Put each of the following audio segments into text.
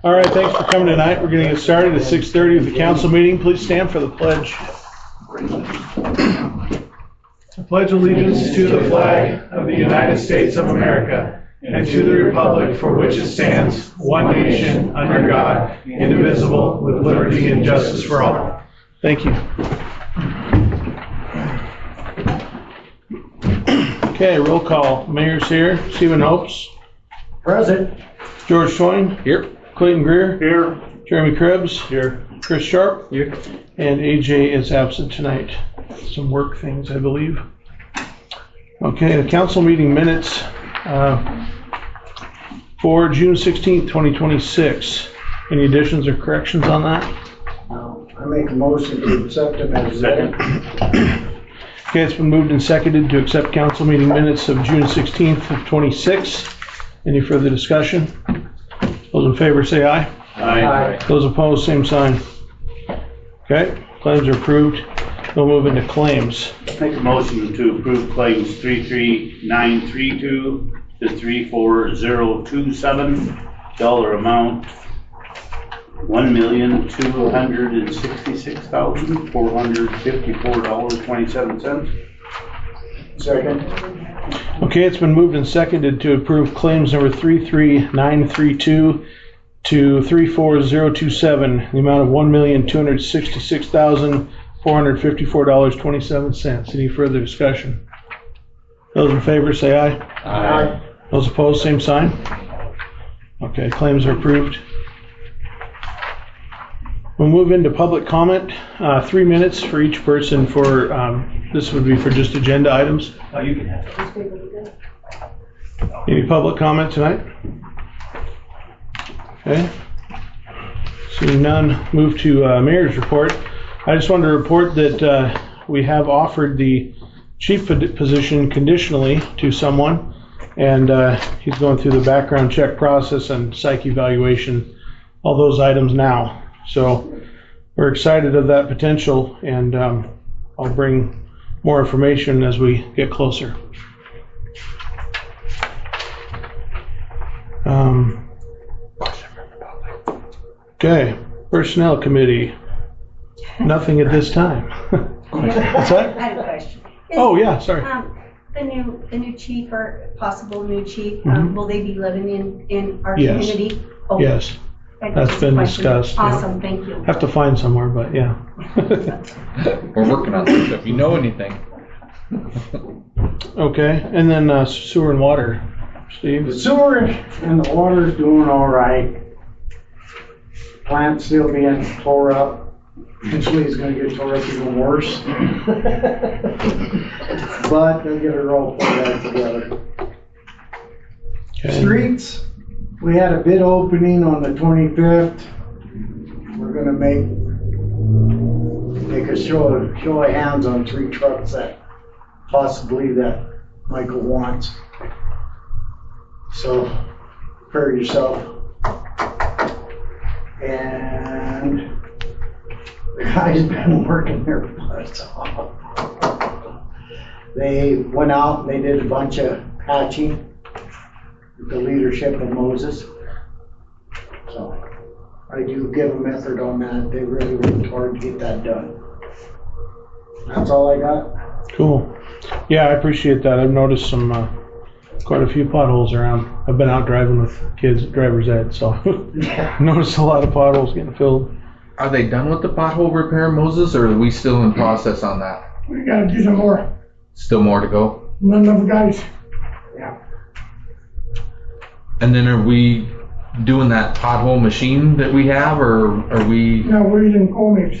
All right, thanks for coming tonight. We're going to get started at 6:30 with the council meeting. Please stand for the pledge. I pledge allegiance to the flag of the United States of America and to the republic for which it stands, one nation, under God, indivisible, with liberty and justice for all. Thank you. Okay, roll call. Mayor's here. Stephen Hopes. Present. George Schoen. Here. Clayton Greer. Here. Jeremy Krebs. Here. Chris Sharp. Here. And AJ is absent tonight. Some work things, I believe. Okay, the council meeting minutes for June 16th, 2026. Any additions or corrections on that? I make a motion to accept them as second. Okay, it's been moved and seconded to accept council meeting minutes of June 16th of 26. Any further discussion? Those in favor say aye. Aye. Those opposed, same sign. Okay, claims are approved. We'll move into claims. Make a motion to approve claims 33932 to 34027, dollar amount $1,266,454.27. Second. Okay, it's been moved and seconded to approve claims number 33932 to 34027, the amount of $1,266,454.27. Any further discussion? Those in favor say aye. Aye. Those opposed, same sign. Okay, claims are approved. We'll move into public comment. 3 minutes for each person for, this would be for just agenda items. Oh, you can have it. Any public comment tonight? Okay. Seeing none, move to mayor's report. I just wanted to report that we have offered the chief position conditionally to someone, and he's going through the background check process and psych evaluation, all those items now. So we're excited of that potential, and I'll bring more information as we get closer. Okay, personnel committee. Nothing at this time. What's that? I have a question. Oh yeah, sorry. The new chief or possible new chief, Mhm. will they be living in our Yes. community? Oh, Yes, that's that's just a been question. discussed, yeah. Awesome, thank you. have to find somewhere, but yeah. We're working on this. If you know anything. Okay, and then sewer and water. The Steve? sewer and the water is doing all right. Plant's still being tore up. Eventually it's gonna get tore up even worse. But they'll get it all put back together. Okay. Streets, we had a bid opening on the 25th. We're gonna make a show of hands on 3 trucks that possibly that Michael wants. So prepare yourself. And the guy's been working their butts off. They went out and they did a bunch of patching with the leadership of Moses. So I do give them effort on that. They really worked hard to get that done. That's all I got. Cool. Yeah, I appreciate that. I've noticed some, quite a few potholes around. I've been out driving with kids at driver's ed, so noticed a lot of potholes getting filled. Are they done with the pothole repair, Moses, or are we still in process on that? We gotta do some more. Still more to go? None of the guys. And then are we doing that pothole machine that we have, or are we No, we're using Comex.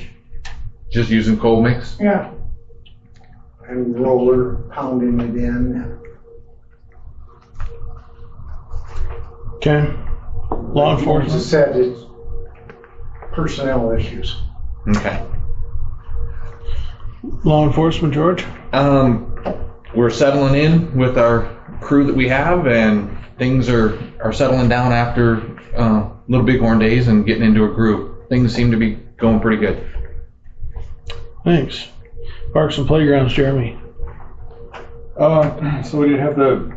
just using cold mix? Yeah. And roller pounding it in. Okay. Law As I enforcement? said, it's personnel issues. Okay. Law enforcement, George? We're settling in with our crew that we have, and things are settling down after Little Bighorn days and getting into a groove. Things seem to be going pretty good. Thanks. Parks and Playgrounds, Jeremy. So we did have the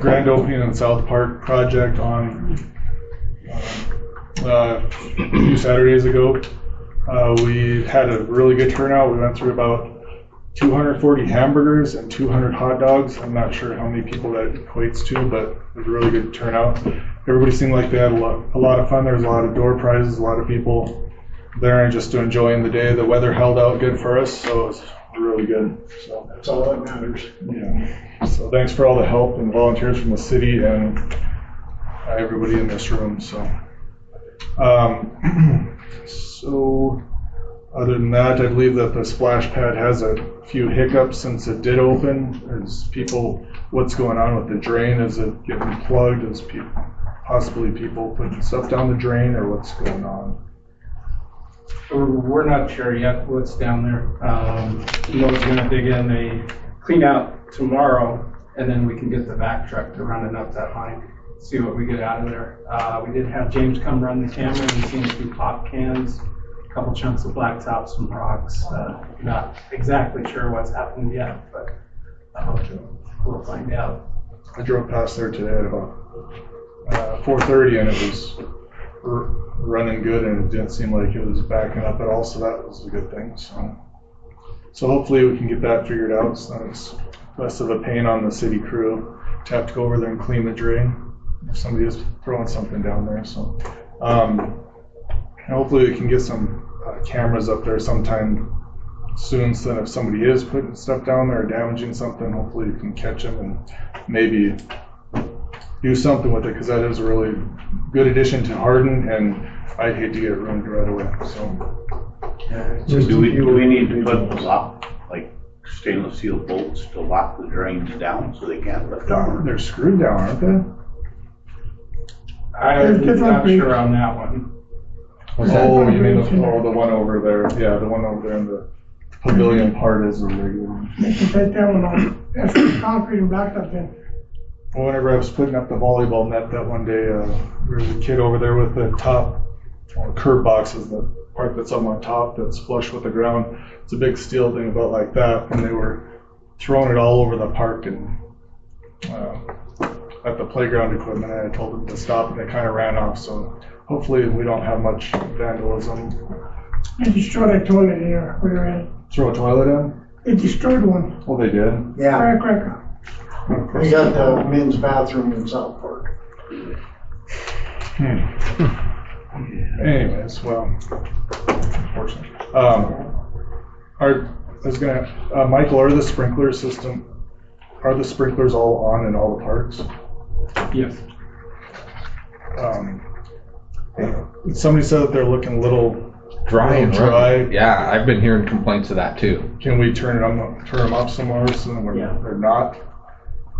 grand opening on South Park project on a few Saturdays ago. We had a really good turnout. We went through about 240 hamburgers and 200 hot dogs. I'm not sure how many people that equates to, but it was a really good turnout. Everybody seemed like they had a lot of fun. There was a lot of door prizes, a lot of people there and just enjoying the day. The weather held out good for us, so it was really good. So That's all that matters. yeah. So thanks for all the help and volunteers from the city and everybody in this room. So, so other than that, I believe that the splash pad has a few hiccups since it did open. There's people, what's going on with the drain? Is it getting plugged? Is possibly people putting stuff down the drain, or what's going on? We're not sure yet what's down there. Mo's gonna dig in a clean out tomorrow, and then we can get the back truck to run it up that line, see what we get out of there. We did have James come run the camera, and he's seen a few pop cans, a couple chunks of blacktop, some rocks. Not exactly sure what's happened yet, but we'll find out. I drove past there today at about 4:30, and it was running good, and it didn't seem like it was backing up at all, so that was a good thing. So hopefully we can get that figured out. So it's less of a pain on the city crew to have to go over there and clean the drain if somebody is throwing something down there. So and hopefully we can get some cameras up there sometime soon, so that if somebody is putting stuff down there or damaging something, hopefully we can catch them and maybe do something with it, because that is a really good addition to Hardin, and I'd hate to get it ruined right away. So Do we need to put lock, like stainless steel bolts to lock the drains down so they can't lift up? they're screwed down, aren't they? I'm not sure on that one. Oh, you mean the one over there? Yeah, the one over there in the pavilion part is a regular. They can take that one off. That's what concrete and blacktop then. Well, whenever I was putting up the volleyball net that one day, there was a kid over there with the top curb boxes, the part that's on top that's flush with the ground. It's a big steel thing about like that, and they were throwing it all over the park and at the playground equipment. And I told them to stop, and they kind of ran off. So hopefully we don't have much vandalism. They destroyed a toilet here, we were at. Throw a toilet in? They destroyed one. Oh, they did? Yeah, Firecracker. Of course. we got the men's bathroom in South Park. Anyways, well, unfortunately. Michael, are the sprinklers all on in all the parks? Yes. Somebody said that they're looking a little Dry and dry. running. Yeah, I've been hearing complaints of that too. Can we turn them up somewhere so they're not?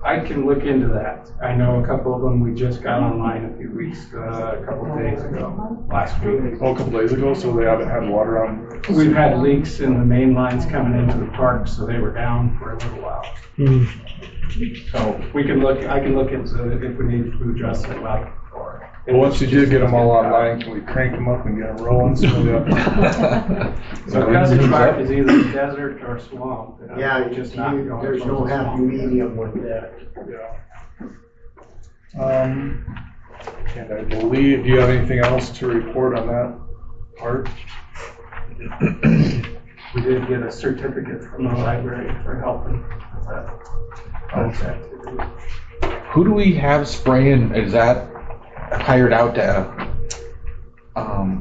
I can look into that. I know a couple of them we just got online a few weeks, a couple of days ago, last week. Oh, a couple days ago, so they haven't had water on. We've had leaks in the main lines coming into the park, so they were down for a little while. So we can look, I can look into it if we need to adjust it like before. Well, once you do get them all online, can we crank them up and get them rolling? So So Cousin Park is either desert or swamp. and I'm Yeah, just not going there's no towards the happy swamp. medium with that. Yeah. And I believe, do you have anything else to report on that part? We did get a certificate from the library for helping with that activity. Who do we have spraying? Is that hired out to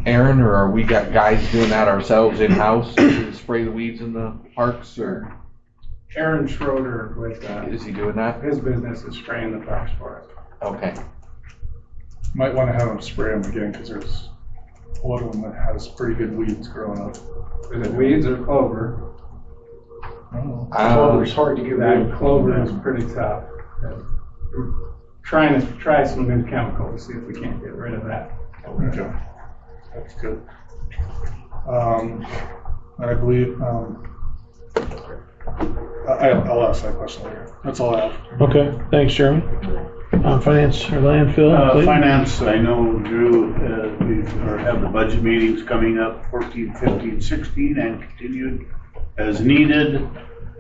Aaron, or are we got guys doing that ourselves in-house to spray the weeds in the parks, or Aaron Schroeder with, is he doing that? his business is spraying the parks for us. Okay. Might want to have them spray them again, because there's one of them that has pretty good weeds growing up. Is it weeds or clover? Clover's hard to get rid That of. clover is pretty tough. We're trying to try some new chemical to see if we can't get rid of that. Okay, that's good. I believe, I'll ask that question later. That's all I have. Okay, thanks, Jeremy. Finance or landfill? Clayton? Finance, I know Drew, we have the budget meetings coming up 14, 15, 16 and continued as needed.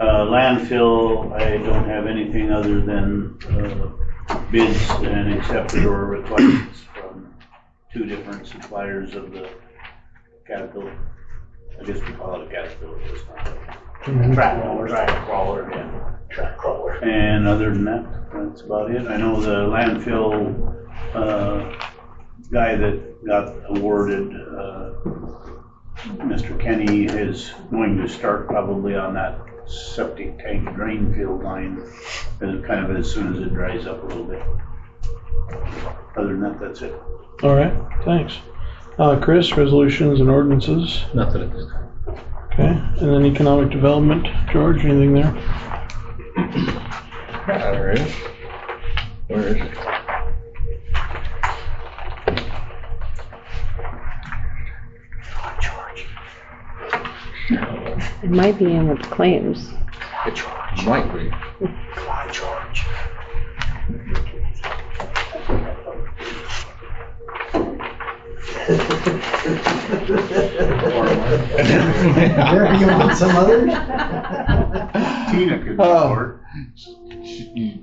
Landfill, I don't have anything other than bids and accepted or requests from two different suppliers of the Caterpillar. I guess we call it a Caterpillar this time. Track crawler, yeah. Track crawler. And other than that, that's about it. I know the landfill, guy that got awarded, Mr. Kenny is going to start probably on that septic tank drain field line, and kind of as soon as it dries up a little bit. Other than that, that's it. All right, thanks. Chris, resolutions and ordinances. Nothing at this time. Okay, and then economic development. George, anything there? All right. Where is it? It might be in with claims. It might be. Come on, George. There, you want some others? Tina could Oh. report. You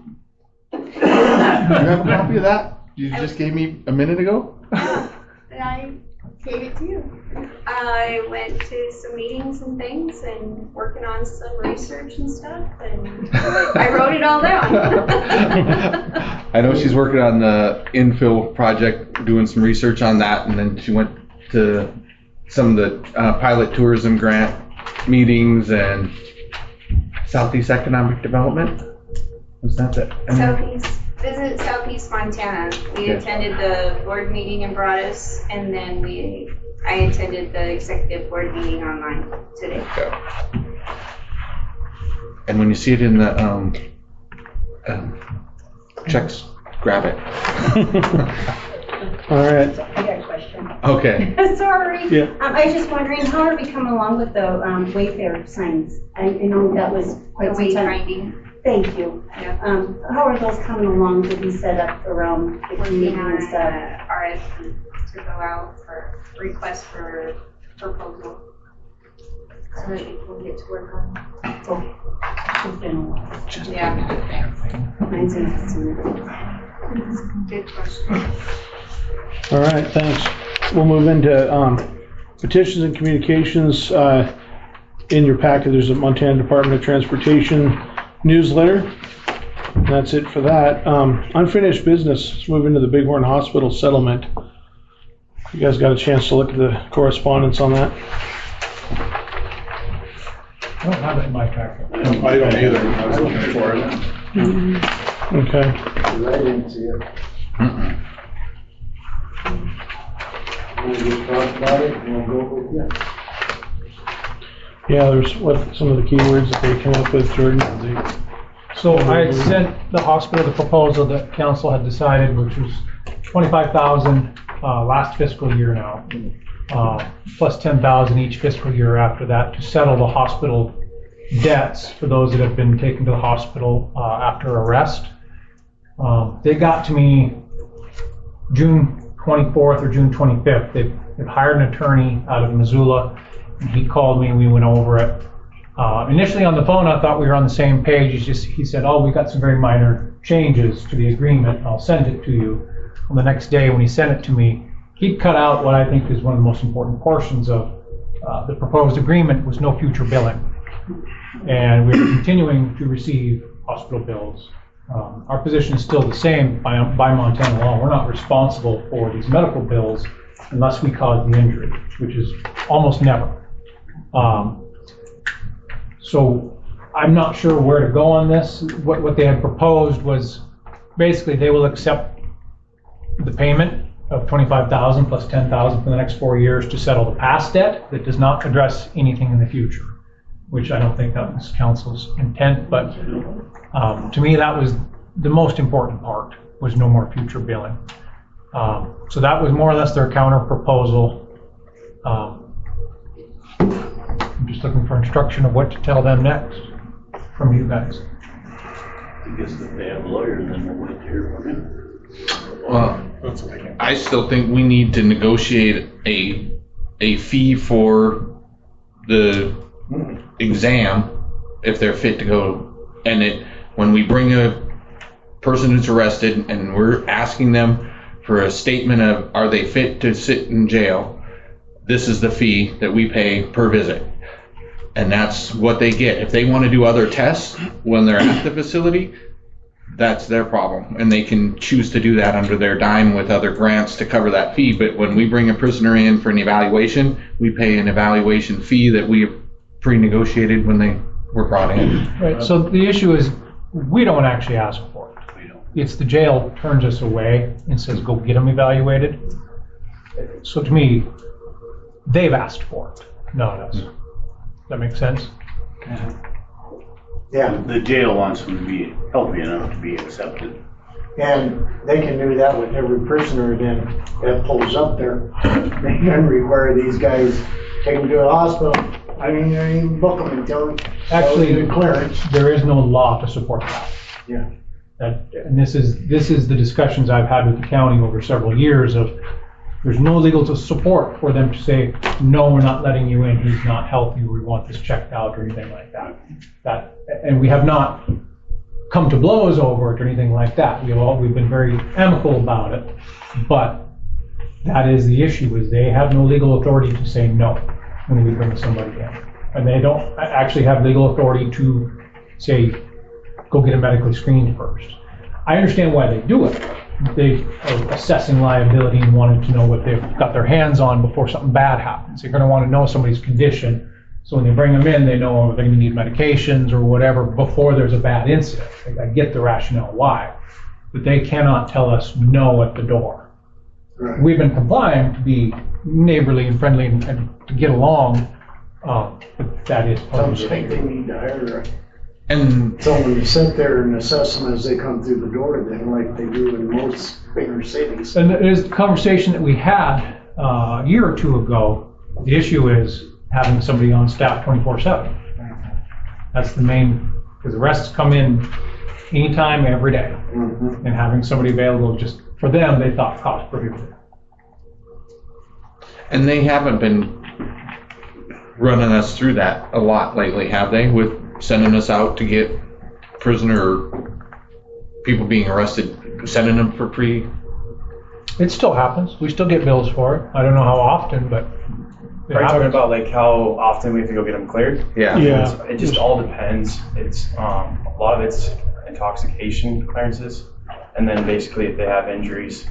have a copy of that you just gave me a minute ago? I gave it to you. I went to some meetings and things and working on some research and stuff, and I wrote it all down. I know she's working on the infill project, doing some research on that, and then she went to some of the pilot tourism grant meetings and Southeast Economic Development. Was that it? Visit Southeast Montana. We Okay. attended the board meeting in Broadus, and then I attended the executive board meeting online today. And when you see it in the checks, grab it. All right. I got a question. Okay. Sorry. Yeah. I was just wondering, how are we coming along with the Wayfair signs? I know that was The quite some time. wayfinding. Thank you. Yeah. How are those coming along to be set up around the Working community on and stuff? RFP to go out for request for proposal. So that we can get to work on Okay. It's been a while. it. Yeah, Mine's in good question. All right, thanks. We'll move into petitions and communications. In your packet, there's a Montana Department of Transportation newsletter. And that's it for that. Unfinished business. Let's move into the Bighorn Hospital settlement. You guys got a chance to look at the correspondence on that? I don't have it in my packet. I don't either. I was looking for it. Okay. I didn't see it. We'll just talk about it and we'll go with it. Yeah, there's some of the keywords that they came up with, Jordan. So I had sent the hospital the proposal that council had decided, which was 25,000 last fiscal year now, plus 10,000 each fiscal year after that to settle the hospital debts for those that have been taken to the hospital after arrest. They got to me June 24th or June 25th. They've hired an attorney out of Missoula. And he called me and we went over it. Initially on the phone, I thought we were on the same page. He said, "Oh, we got some very minor changes to the agreement. I'll send it to you." On the next day, when he sent it to me, he'd cut out what I think is one of the most important portions of the proposed agreement was no future billing. And we're continuing to receive hospital bills. Our position is still the same by Montana law. We're not responsible for these medical bills unless we cause the injury, which is almost never. So I'm not sure where to go on this. What they had proposed was basically they will accept the payment of 25,000 plus 10,000 for the next 4 years to settle the past debt that does not address anything in the future, which I don't think that was council's intent, but to me that was the most important part, was no more future billing. So that was more or less their counter proposal. I'm just looking for instruction of what to tell them next from you guys. I guess if they have lawyers, then we'll wait to hear from him. Well, I still think we need to negotiate a fee for the exam if they're fit to go. And when we bring a person who's arrested and we're asking them for a statement of, are they fit to sit in jail? This is the fee that we pay per visit. And that's what they get. If they want to do other tests when they're at the facility, that's their problem. And they can choose to do that under their dime with other grants to cover that fee. But when we bring a prisoner in for an evaluation, we pay an evaluation fee that we pre-negotiated when they were brought in. Right, so the issue is, we don't actually ask for it. We don't. It's the jail turns us away and says, go get them evaluated. So to me, they've asked for it, not us. Does that make sense? Yeah, The jail wants them to be healthy enough to be accepted. and they can do that with every prisoner then that pulls up there. They can require these guys, take them to the hospital. I mean, they even book them until Actually, the clearance. there is no law to support that. Yeah. And this is the discussions I've had with the county over several years of, there's no legal support for them to say, no, we're not letting you in, he's not healthy, we want this checked out or anything like that. And we have not come to blows over it or anything like that. We've been very amicable about it, but that is the issue, is they have no legal authority to say no when we bring somebody in. And they don't actually have legal authority to say, go get a medically screened first. I understand why they do it. They are assessing liability and wanting to know what they've got their hands on before something bad happens. They're going to want to know somebody's condition. So when they bring them in, they know they're going to need medications or whatever before there's a bad incident. I get the rationale why, but they cannot tell us no at the door. Right. We've been complying to be neighborly and friendly and to get along, but that is part Some of the think they issue. need to hire And someone to sit there and assess them as they come through the door, then like they do in most bigger cities. And there's the conversation that we had a year or two ago. The issue is having somebody on staff 24/7. That's the main, because the rest come in anytime, every day. Mhm. And having somebody available just for them, they thought cost prohibitive. And they haven't been running us through that a lot lately, have they? With sending us out to get prisoner, people being arrested, sending them for pre? It still happens. We still get bills for it. I don't know how often, but it Are you talking happens. about like how often we have to go get them cleared? Yeah. Yeah. It just all depends. It's a lot of it's intoxication clearances, and then basically if they have injuries,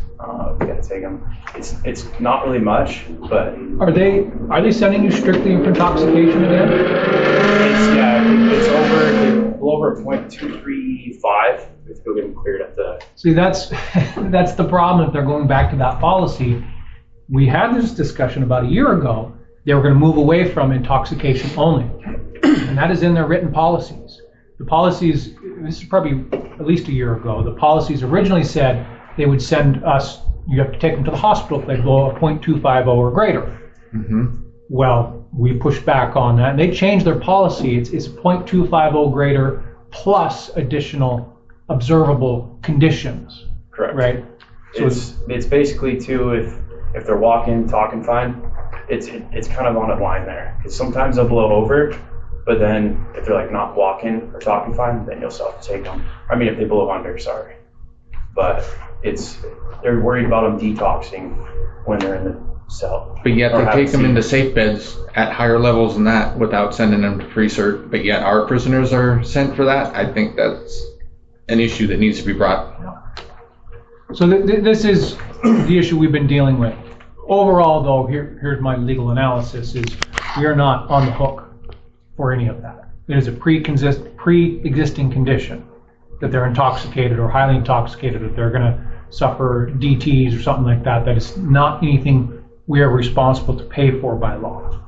we gotta take them. It's not really much, but Are they sending you strictly for intoxication again? it's over a .235. We have to go get them cleared at the. See, that's the problem if they're going back to that policy. We had this discussion about a year ago. They were going to move away from intoxication only. And that is in their written policies. The policies, this is probably at least a year ago, the policies originally said they would send us, you have to take them to the hospital if they blow a .250 or greater. Mm-hmm. Well, we pushed back on that, and they changed their policy. It's .250 greater plus additional observable conditions, Correct. right? So It's basically too, if they're walking, talking fine, it's kind of on a line there. Because sometimes they'll blow over, but then if they're like not walking or talking fine, then you'll still have to take them. I mean, if they blow under, sorry. But they're worried about them detoxing when they're in the cell. But yet Or they have take them into seizures. safe beds at higher levels than that without sending them to pre-cert, but yet our prisoners are sent for that. I think that's an issue that needs to be brought. So this is the issue we've been dealing with. Overall, though, here's my legal analysis, is we are not on the hook for any of that. It is a pre-existing condition that they're intoxicated or highly intoxicated, that they're going to suffer DTs or something like that. That is not anything we are responsible to pay for by law.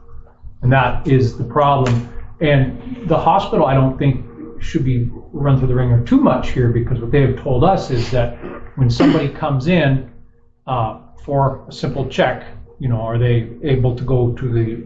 And that is the problem. And the hospital, I don't think, should be run through the ringer too much here, because what they have told us is that when somebody comes in for a simple check, are they able to go to the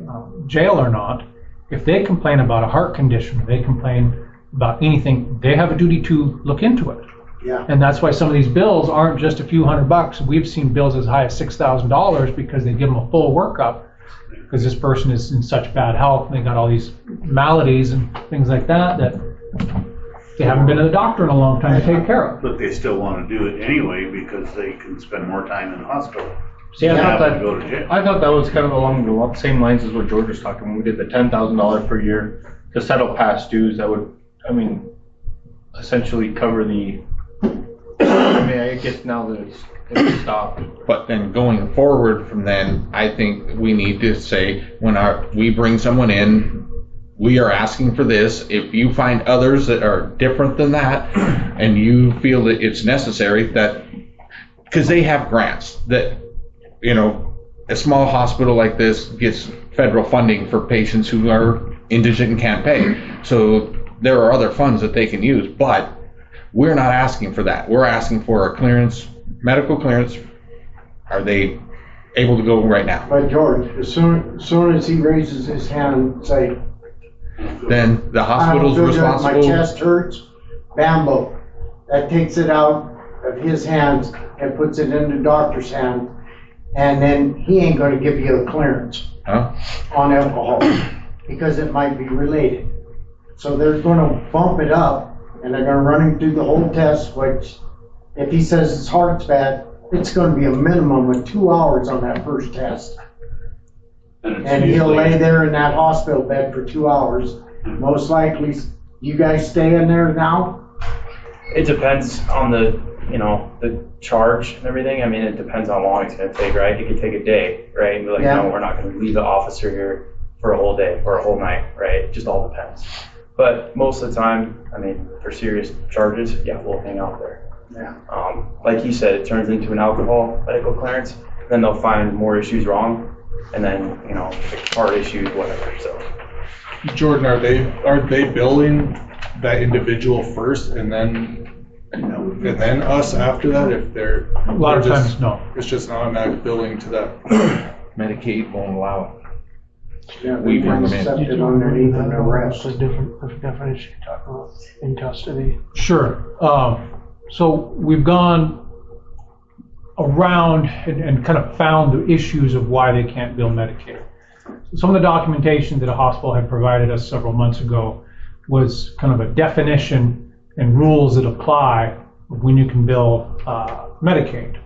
jail or not? If they complain about a heart condition, or they complain about anything, they have a duty to look into it. Yeah. And that's why some of these bills aren't just a few $100. We've seen bills as high as $6,000 because they give them a full workup, because this person is in such bad health and they got all these maladies and things like that They haven't been to the doctor in a long time to take care of. But they still wanna do it anyway because they can spend more time in the hospital. See, I thought Have to go to jail. that was kind of along the same lines as what George was talking when we did the $10,000 per year to settle past dues. That would, I mean, essentially cover the. I mean, I guess now that it's stopped. But then going forward from then, I think we need to say, when we bring someone in, we are asking for this. If you find others that are different than that, and you feel that it's necessary, that, because they have grants that, you know, a small hospital like this gets federal funding for patients who are indigent and can't pay. So there are other funds that they can use, but we're not asking for that. We're asking for a clearance, medical clearance. Are they able to go right now? But George, as soon as he raises his hand and say, Then the hospital's my responsible. chest hurts, bambo. That takes it out of his hands and puts it in the doctor's hand. And then he ain't gonna give you a clearance Huh? on alcohol because it might be related. So they're gonna bump it up and they're gonna run him through the whole test, which if he says his heart's bad, it's gonna be a minimum of 2 hours on that first test. it's And he'll usually- lay there in that hospital bed for 2 hours. Most likely, you guys stay in there now? It depends on the charge and everything. I mean, it depends how long it's gonna take, right? It could take a day, right? And be like, Yeah. no, we're not gonna leave the officer here for a whole day or a whole night, right? It just all depends. But most of the time, I mean, for serious charges, yeah, we'll hang out there. Yeah. Like he said, it turns into an alcohol medical clearance, then they'll find more issues wrong, and then, heart issues, whatever, so. Jordan, are they billing that individual first and then us after that if they're? A lot of times, no. It's just an automatic billing to that. Medicaid won't allow Yeah, We bring them in. accepted underneath an arrest. What's the definition you talk about in custody? Sure. So we've gone around and kind of found the issues of why they can't bill Medicaid. Some of the documentation that a hospital had provided us several months ago was kind of a definition and rules that apply of when you can bill Medicaid.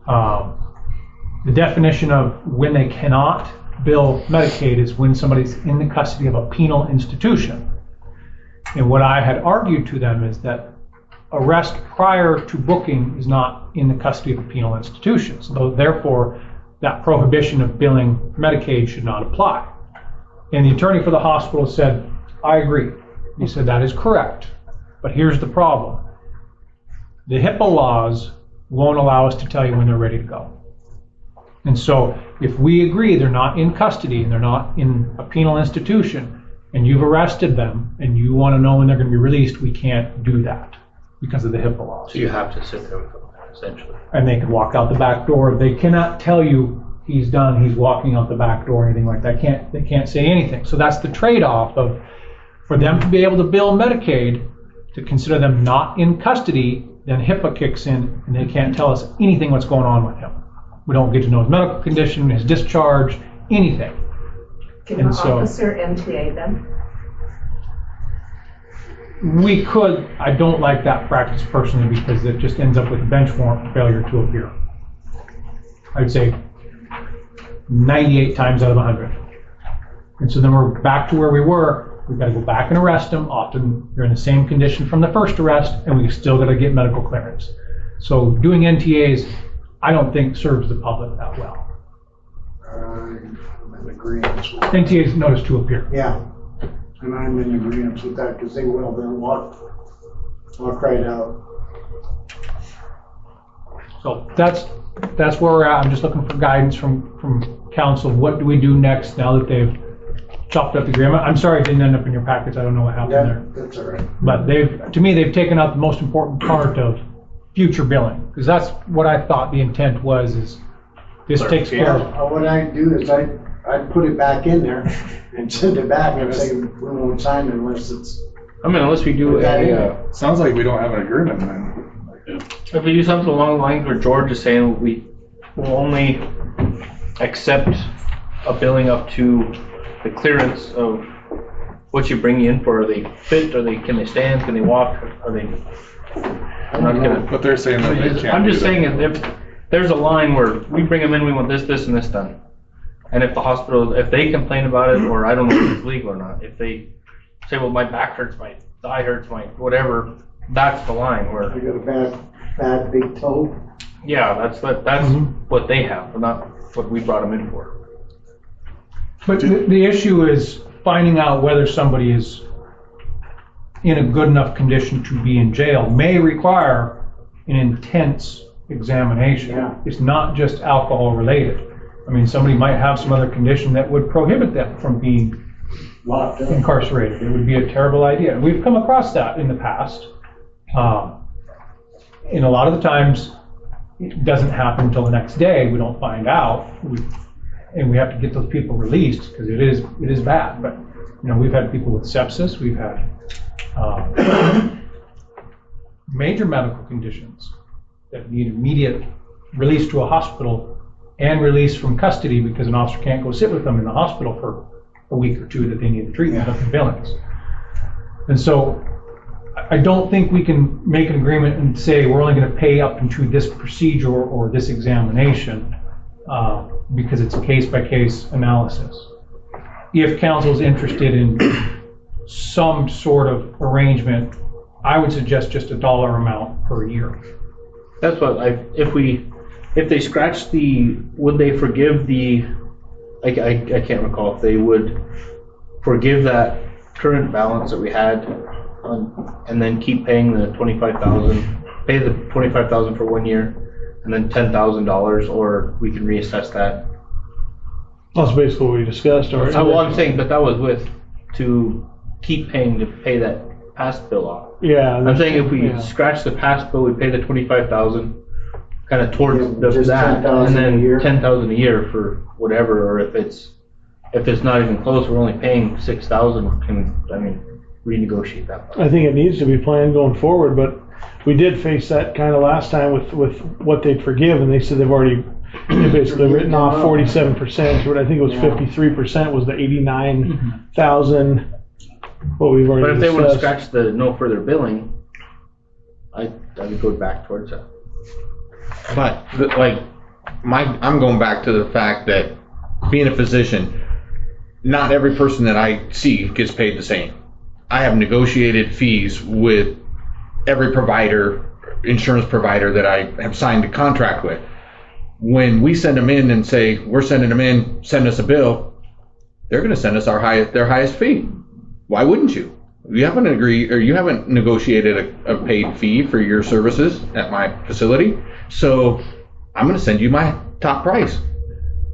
The definition of when they cannot bill Medicaid is when somebody's in the custody of a penal institution. And what I had argued to them is that arrest prior to booking is not in the custody of a penal institution. So therefore, that prohibition of billing Medicaid should not apply. And the attorney for the hospital said, I agree. He said, that is correct. But here's the problem. The HIPAA laws won't allow us to tell you when they're ready to go. And so if we agree they're not in custody and they're not in a penal institution and you've arrested them and you want to know when they're going to be released, we can't do that because of the HIPAA laws. So you have to sit there with them, essentially. And they can walk out the back door. They cannot tell you he's done, he's walking out the back door, or anything like that. They can't say anything. So that's the trade-off of, for them to be able to bill Medicaid, to consider them not in custody, then HIPAA kicks in and they can't tell us anything what's going on with him. We don't get to know his medical condition, his discharge, anything. Can And an so- officer MTA them? We could. I don't like that practice personally because it just ends up with a bench warrant failure to appear. I'd say 98 times out of 100. And so then we're back to where we were. We've got to go back and arrest them. Often they're in the same condition from the first arrest, and we still got to get medical clearance. So doing NTAs, I don't think serves the public that well. I'm in agreement with that. NTAs notice to appear. Yeah, and I'm in agreement with that because they will, they'll walk right out. So that's where we're at. I'm just looking for guidance from council. What do we do next now that they've chopped up the agreement? I'm sorry it didn't end up in your packets. I don't know what happened Yeah, there. that's all right. But to me, they've taken out the most important part of future billing, because that's what I thought the intent was, is this takes care of. What I do is I put it back in there and send it back and say we won't sign it unless it's. I mean, unless we do Sounds like we don't have an agreement then. if we do something along the lines where George is saying we will only accept a billing up to the clearance of what you bring you in for, are they fit, can they stand, can they walk, are they? I'm not gonna. But they're saying that they can't. I'm just do that. saying, if there's a line where we bring them in, we want this, this, and this done. And if the hospital, if they complain about it, or I don't know if it's legal or not, if they say, well, my back hurts, my thigh hurts, my whatever, that's the line where. I got a bad big toe. Yeah, that's what they have, but not what we brought them in for. But the issue is finding out whether somebody is in a good enough condition to be in jail may require an intense examination. Yeah. It's not just alcohol related. I mean, somebody might have some other condition that would prohibit them from being Locked up. incarcerated. It would be a terrible idea. We've come across that in the past. And a lot of the times, it doesn't happen until the next day. We don't find out. And we have to get those people released because it is bad. But, you know, we've had people with sepsis. We've had major medical conditions that need immediate release to a hospital and release from custody because an officer can't go sit with them in the hospital for a week or two that they need the treatment of surveillance. And so I don't think we can make an agreement and say we're only going to pay up into this procedure or this examination because it's a case-by-case analysis. If council is interested in some sort of arrangement, I would suggest just a dollar amount per year. That's what if they scratch would they forgive I can't recall if they would forgive that current balance that we had and then keep paying the $25,000, pay the $25,000 for 1 year and then $10,000, or we can reassess that. That's basically what we discussed already. Well, I'm saying, but that was to keep paying to pay that past bill off. Yeah. I'm saying if we scratch the past bill, we pay the $25,000 kind of towards just that, $10,000 and then a year. $10,000 a year for whatever, or if it's not even close, we're only paying $6,000. Can renegotiate that. I think it needs to be planned going forward, but we did face that kind of last time with what they'd forgive, and they said they've basically written off 47%, but I think it was 53% was the 89,000. What we've already But if they would have discussed. scratched the no further billing, I would go back towards that. But I'm going back to the fact that being a physician, not every person that I see gets paid the same. I have negotiated fees with every insurance provider that I have signed a contract with. When we send them in and say, we're sending them in, send us a bill, they're going to send us their highest fee. Why wouldn't you? You haven't negotiated a paid fee for your services at my facility, so I'm going to send you my top price.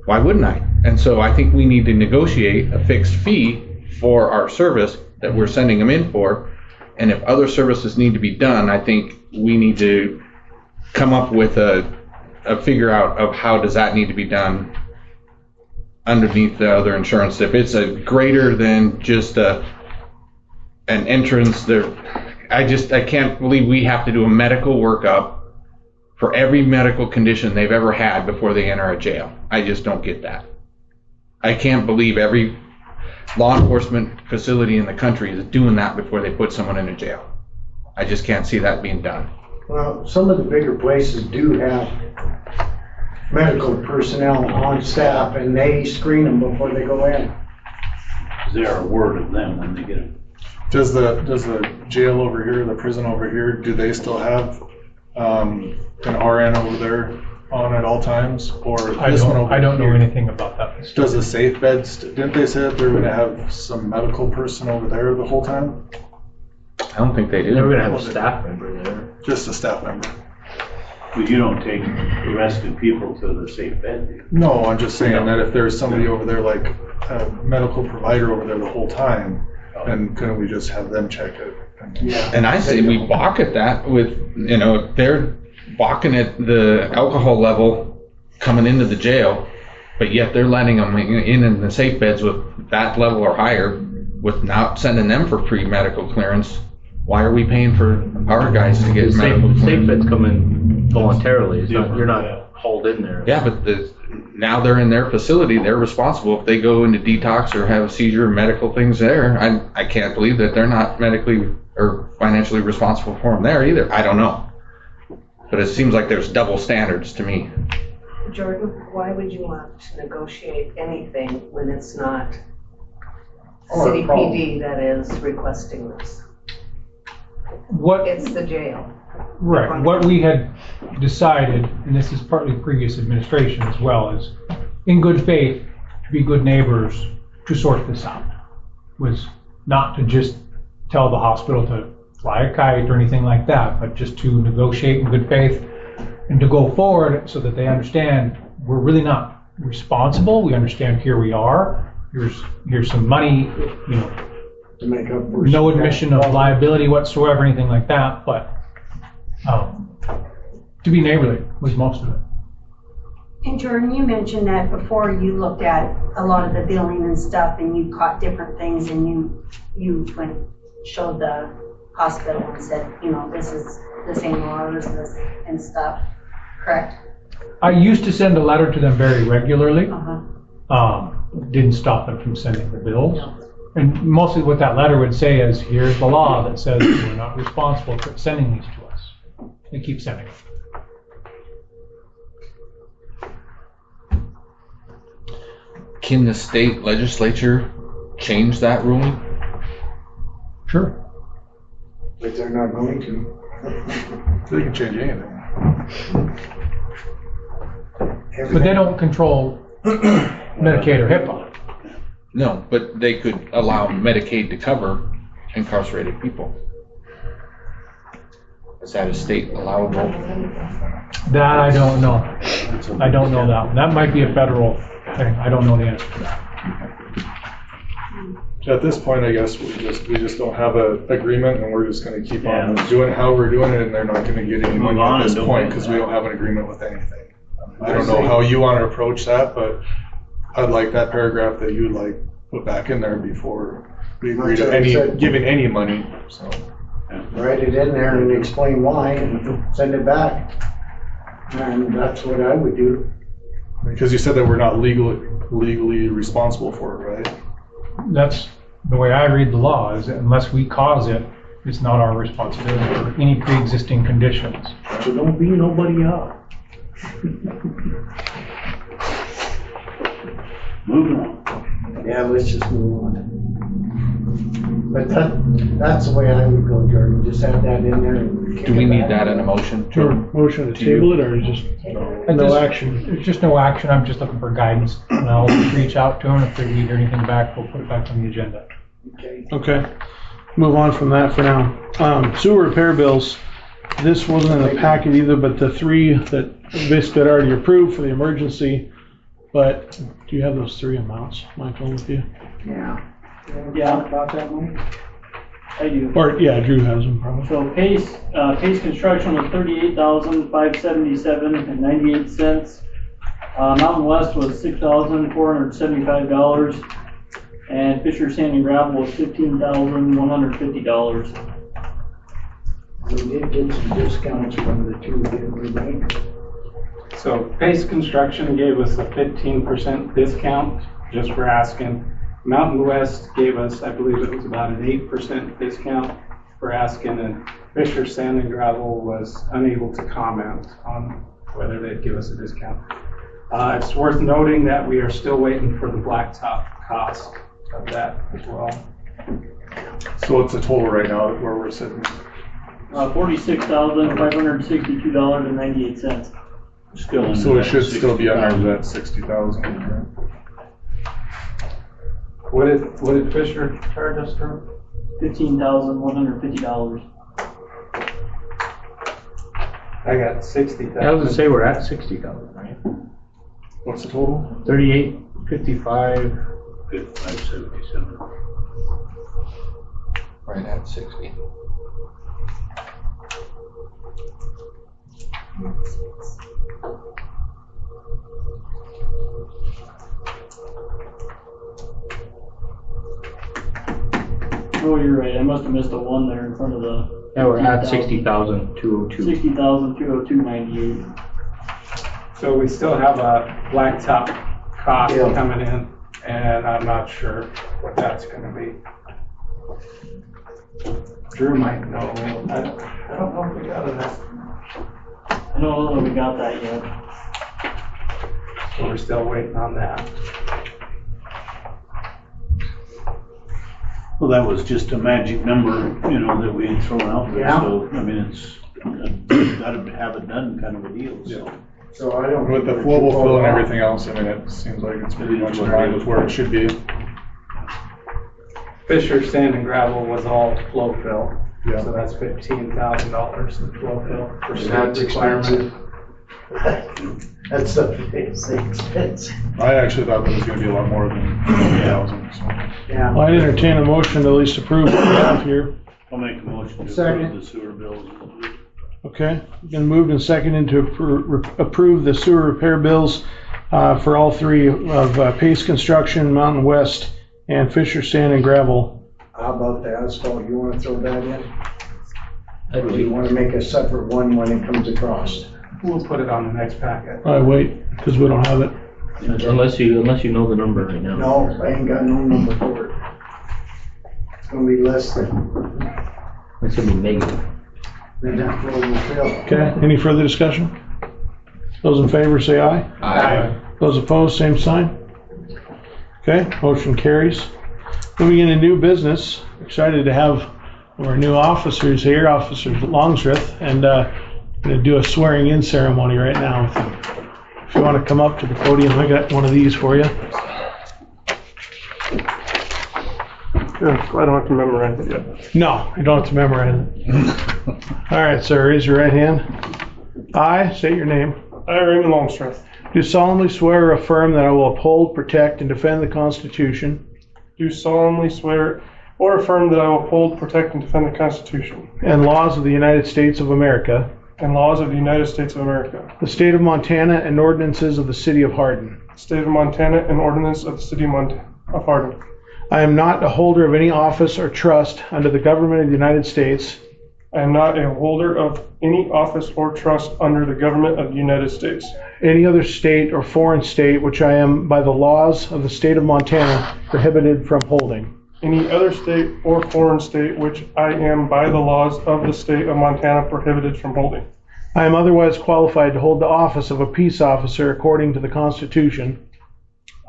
Why wouldn't I? And so I think we need to negotiate a fixed fee for our service that we're sending them in for. And if other services need to be done, I think we need to come up with a figure out of how does that need to be done underneath the other insurance. If it's a greater than just an entrance there, I can't believe we have to do a medical workup for every medical condition they've ever had before they enter a jail. I just don't get that. I can't believe every law enforcement facility in the country is doing that before they put someone in a jail. I just can't see that being done. Well, some of the bigger places do have medical personnel on staff, and they screen them before they go in. They are word of them when they get them. Does the jail over here, the prison over here, do they still have an RN over there on at all times, or I don't know anything about that. Does the safe beds? Didn't they say that they're going to have some medical person over there the whole time? I don't think they do. They were going to have a staff member there. Just a staff member. But you don't take arrested people to the safe bed, do you? No, I'm just saying that if there's somebody over there, like a medical provider over there the whole time, then couldn't we just have them check it? Yeah. And I say we balk at that with, if they're balking at the alcohol level coming into the jail, but yet they're letting them in the safe beds with that level or higher without sending them for pre-medical clearance. Why are we paying for our guys to get medical clearance? Safe beds come in voluntarily. You're not hauled in there. Yeah, but now they're in their facility, they're responsible. If they go into detox or have a seizure or medical things there, I can't believe that they're not medically or financially responsible for them there either. I don't know. But it seems like there's double standards to me. Jordan, why would you want to negotiate anything when it's not City PD that is requesting this? It's the jail. Right, what we had decided, and this is partly previous administration as well, is in good faith, to be good neighbors, to sort this out. Was not to just tell the hospital to fly a kite or anything like that, but just to negotiate in good faith and to go forward so that they understand we're really not responsible. We understand here we are. Here's some money, you know, To make up for no admission of liability whatsoever, anything like that, but to be neighborly was most of it. And Jordan, you mentioned that before you looked at a lot of the billing and stuff and you caught different things and you went, showed the hospital and said, you know, this ain't law, this and stuff, correct? I used to send a letter to them very regularly. Uh-huh. Didn't stop them from sending the bills. And mostly what that letter would say is, here's the law that says we're not responsible for sending these to us. They keep sending them. Can the state legislature change that ruling? Sure. But they're not going to. They can change anything. But they don't control Medicaid or HIPAA. No, but they could allow Medicaid to cover incarcerated people. Is that a state allowable? That I don't know. I don't know that one. That might be a federal thing. I don't know the answer to that. At this point, I guess we just don't have an agreement, and we're just going to keep on doing how we're doing it, and they're not going to get any money at this point because we don't have an agreement with anything. I don't know how you want to approach that, but I'd like that paragraph that you'd like put back in there before we agree to giving any money. So Write it in there and explain why and send it back. And that's what I would do. because you said that we're not legally responsible for it, right? That's the way I read the law, is that unless we cause it, it's not our responsibility for any pre-existing conditions. So don't beat nobody up. Moving on. Yeah, let's just move on. But that's the way I would go, Jordan, just add that in there and kick Do we it need back. that in a motion? Sure, motion to table it, or just no action? There's just no action, I'm just looking for guidance, and I'll reach out to them, if they need anything back, we'll put it back on the agenda. Okay, move on from that for now. Sewer repair bills, this wasn't in the packet either, but the three that basically had already approved for the emergency, but do you have those three amounts, Michael, with you? Yeah. Yeah. About that one? I do. Or, yeah, Drew has them probably. So Pace Construction was $38,577.98. Mountain West was $6,475, and Fisher Sand and Gravel was $15,150. We did get some discounts from the two, didn't we, Mike? So Pace Construction gave us a 15% discount just for asking. Mountain West gave us, I believe it was about an 8% discount for asking, and Fisher Sand and Gravel was unable to comment on whether they'd give us a discount. It's worth noting that we are still waiting for the blacktop cost of that as well. So what's the total right now where we're sitting? $46,562.98. Still So it should still be under that 60,000, right? What did Fisher charge us for? $15,150. I got 60,000. I was gonna say we're at 60,000, right? What's the total? 3855. 577. Right at 60. Oh, you're right. I must have missed a one there in front of the. Yeah, we're at 60,202. 60,202.98. So we still have a blacktop cost Yeah. coming in, and I'm not sure what that's gonna be. Drew might know. I don't know if we got an estimate. I don't know that we got that yet. So we're still waiting on that. Well, that was just a magic number, you know, that we had thrown out there, Yeah. so, I mean, it's gotta have it done kind of a deal, so. So I don't. With the think flowable we're too fill and far off. everything else, I mean, it seems like it's pretty much in line with where it should be. Fisher Sand and Gravel was all flow fill. Yeah. So that's $15,000 in flow fill for That's state requirement. That's the expense. I actually thought that was gonna be a lot more than 50,000, so. Yeah. Well, I entertain a motion to at least approve what we have here. I'll make a motion to Second. approve the sewer bills. Okay, been moved and seconded to approve the sewer repair bills for all three of Pace Construction, Mountain West, and Fisher Sand and Gravel. How about the asphalt? You wanna throw that in? Or do you wanna make a separate one when it comes across? We'll put it on the next packet. I wait, because we don't have it. Unless you know the number right now. No, I ain't got no number for it. It's gonna be less than It's gonna be negative. that flowable fill. Okay, any further discussion? Those in favor say aye. Aye. Those opposed, same sign. Okay, motion carries. Moving into new business, excited to have one of our new officers here, Officer Longsrith, and going to do a swearing in ceremony right now with him. If you want to come up to the podium, I got one of these for you. Yeah, I don't have to memorize it yet. No, you don't have to memorize it. All right, sir, raise your right hand. I state your name. I, Raymond Longstreth, Do solemnly swear or affirm that I will uphold, protect, and defend the Constitution do solemnly swear or affirm that I will uphold, protect, and defend the Constitution and laws of the United States of America, and laws of the United States of America, the state of Montana, and ordinances of the city of Hardin. the state of Montana, and ordinance of the city of Hardin. I am not a holder of any office or trust under the government of the United States, I am not a holder of any office or trust under the government of the United States, any other state or foreign state which I am by the laws of the state of Montana prohibited from holding. any other state or foreign state which I am by the laws of the state of Montana prohibited from holding. I am otherwise qualified to hold the office of a peace officer according to the Constitution,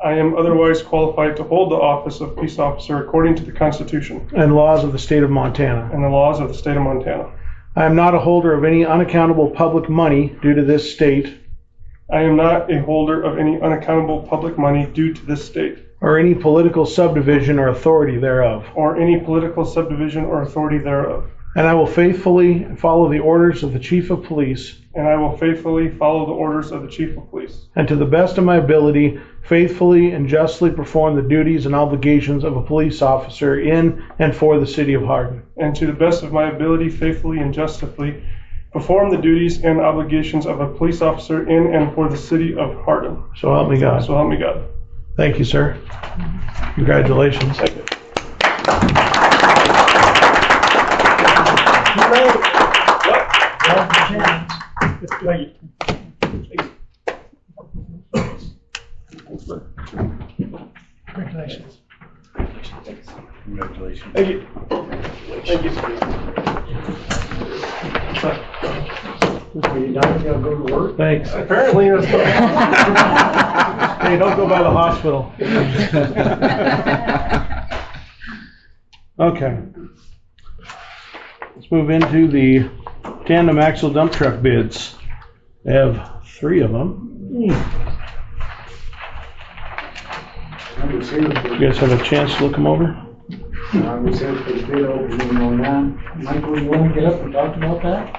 I am otherwise qualified to hold the office of peace officer according to the Constitution and laws of the state of Montana. and the laws of the state of Montana. I am not a holder of any unaccountable public money due to this state I am not a holder of any unaccountable public money due to this state, or any political subdivision or authority thereof. or any political subdivision or authority thereof. And I will faithfully follow the orders of the Chief of Police, And I will faithfully follow the orders of the Chief of Police, and to the best of my ability, faithfully and justly perform the duties and obligations of a police officer in and for the city of Hardin. and to the best of my ability, faithfully and justly perform the duties and obligations of a police officer in and for the city of Hardin. So help me God. So help me God. Thank you, sir. Congratulations. Thank you. Congratulations. Congratulations. Thank you. Thank you. Are you done? You gotta go to work? Thanks. Apparently, that's what Hey, don't go by the hospital. Okay. Let's move into the tandem axle dump truck bids. They have 3 of them. I was here for, You guys have a chance to look them over? I was here for the bid opening on that. Michael, you wanna get up and talk about that?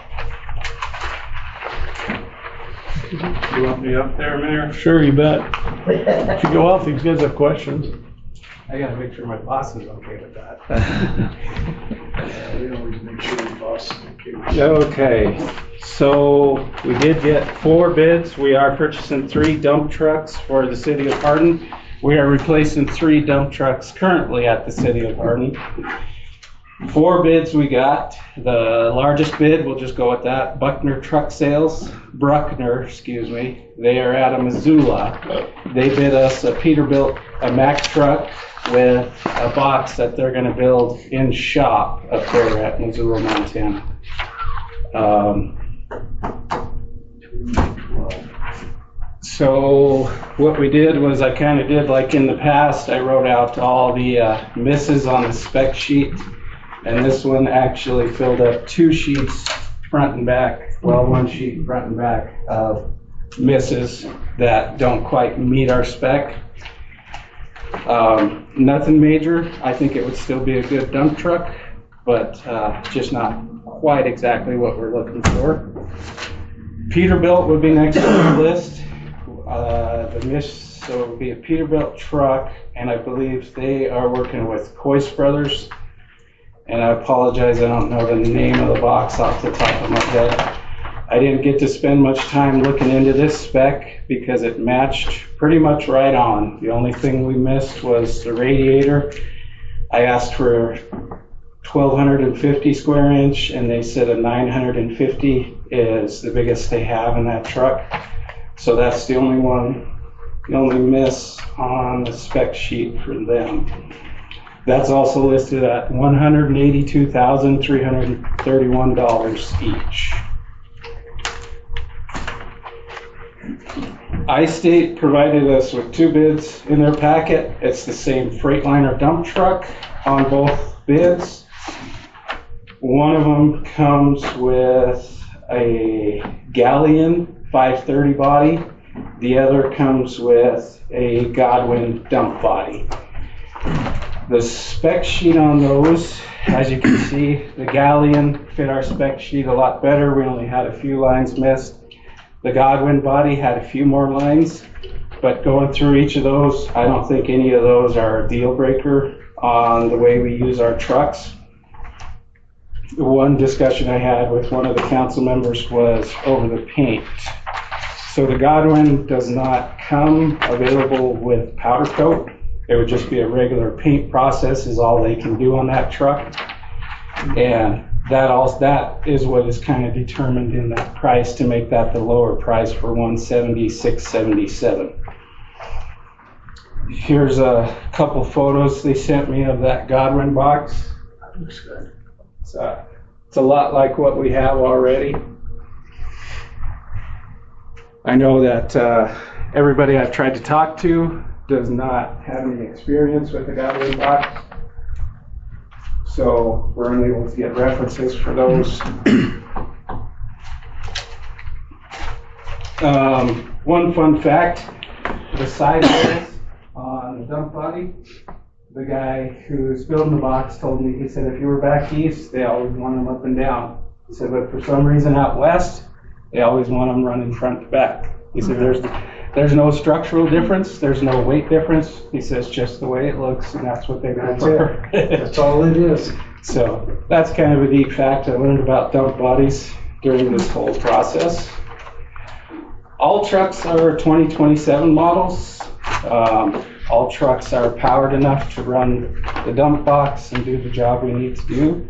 You want me up there, Mayor? Sure, you bet. If you go out, these guys have questions. I gotta make sure my boss is okay with that. We always make sure the boss is okay with it. Okay, so we did get 4 bids. We are purchasing 3 dump trucks for the city of Hardin. We are replacing 3 dump trucks currently at the city of Hardin. 4 bids we got. The largest bid, we'll just go with that, Bruckner, excuse me. They are out of Missoula. They bid us a Peterbilt, a Mack truck with a box that they're gonna build in shop up there at Missoula, Montana. So what we did was I kind of did like in the past, I wrote out all the misses on the spec sheet. And this one actually filled up 2 sheets front and back, well, 1 sheet front and back of misses that don't quite meet our spec. Nothing major. I think it would still be a good dump truck, but just not quite exactly what we're looking for. Peterbilt would be next on the list. So it would be a Peterbilt truck, and I believe they are working with Coyce Brothers. And I apologize, I don't know the name of the box off the top of my head. I didn't get to spend much time looking into this spec because it matched pretty much right on. The only thing we missed was the radiator. I asked for 1,250 square inch, and they said a 950 is the biggest they have in that truck. So that's the only miss on the spec sheet for them. That's also listed at $182,331 each. iState provided us with 2 bids in their packet. It's the same Freightliner dump truck on both bids. One of them comes with a Galleon 530 body. The other comes with a Godwin dump body. The spec sheet on those, as you can see, the Galleon fit our spec sheet a lot better. We only had a few lines missed. The Godwin body had a few more lines, but going through each of those, I don't think any of those are a deal breaker on the way we use our trucks. The one discussion I had with one of the council members was over the paint. So the Godwin does not come available with powder coat. It would just be a regular paint process is all they can do on that truck. And that is what is kind of determined in that price to make that the lower price for $176.77. Here's a couple photos they sent me of that Godwin box. Looks good. It's a lot like what we have already. I know that everybody I've tried to talk to does not have any experience with the Godwin box, so we're unable to get references for those. One fun fact, the side wheels on the dump body, the guy who's building the box told me, he said if you were back east, they always want them up and down. He said, but for some reason out west, they always want them running front to back. He said there's no structural difference, there's no weight difference. He says just the way it looks, and that's what they prefer. That's all it is. So that's kind of a neat fact I learned about dump bodies during this whole process. All trucks are 2027 models. All trucks are powered enough to run the dump box and do the job we need to do.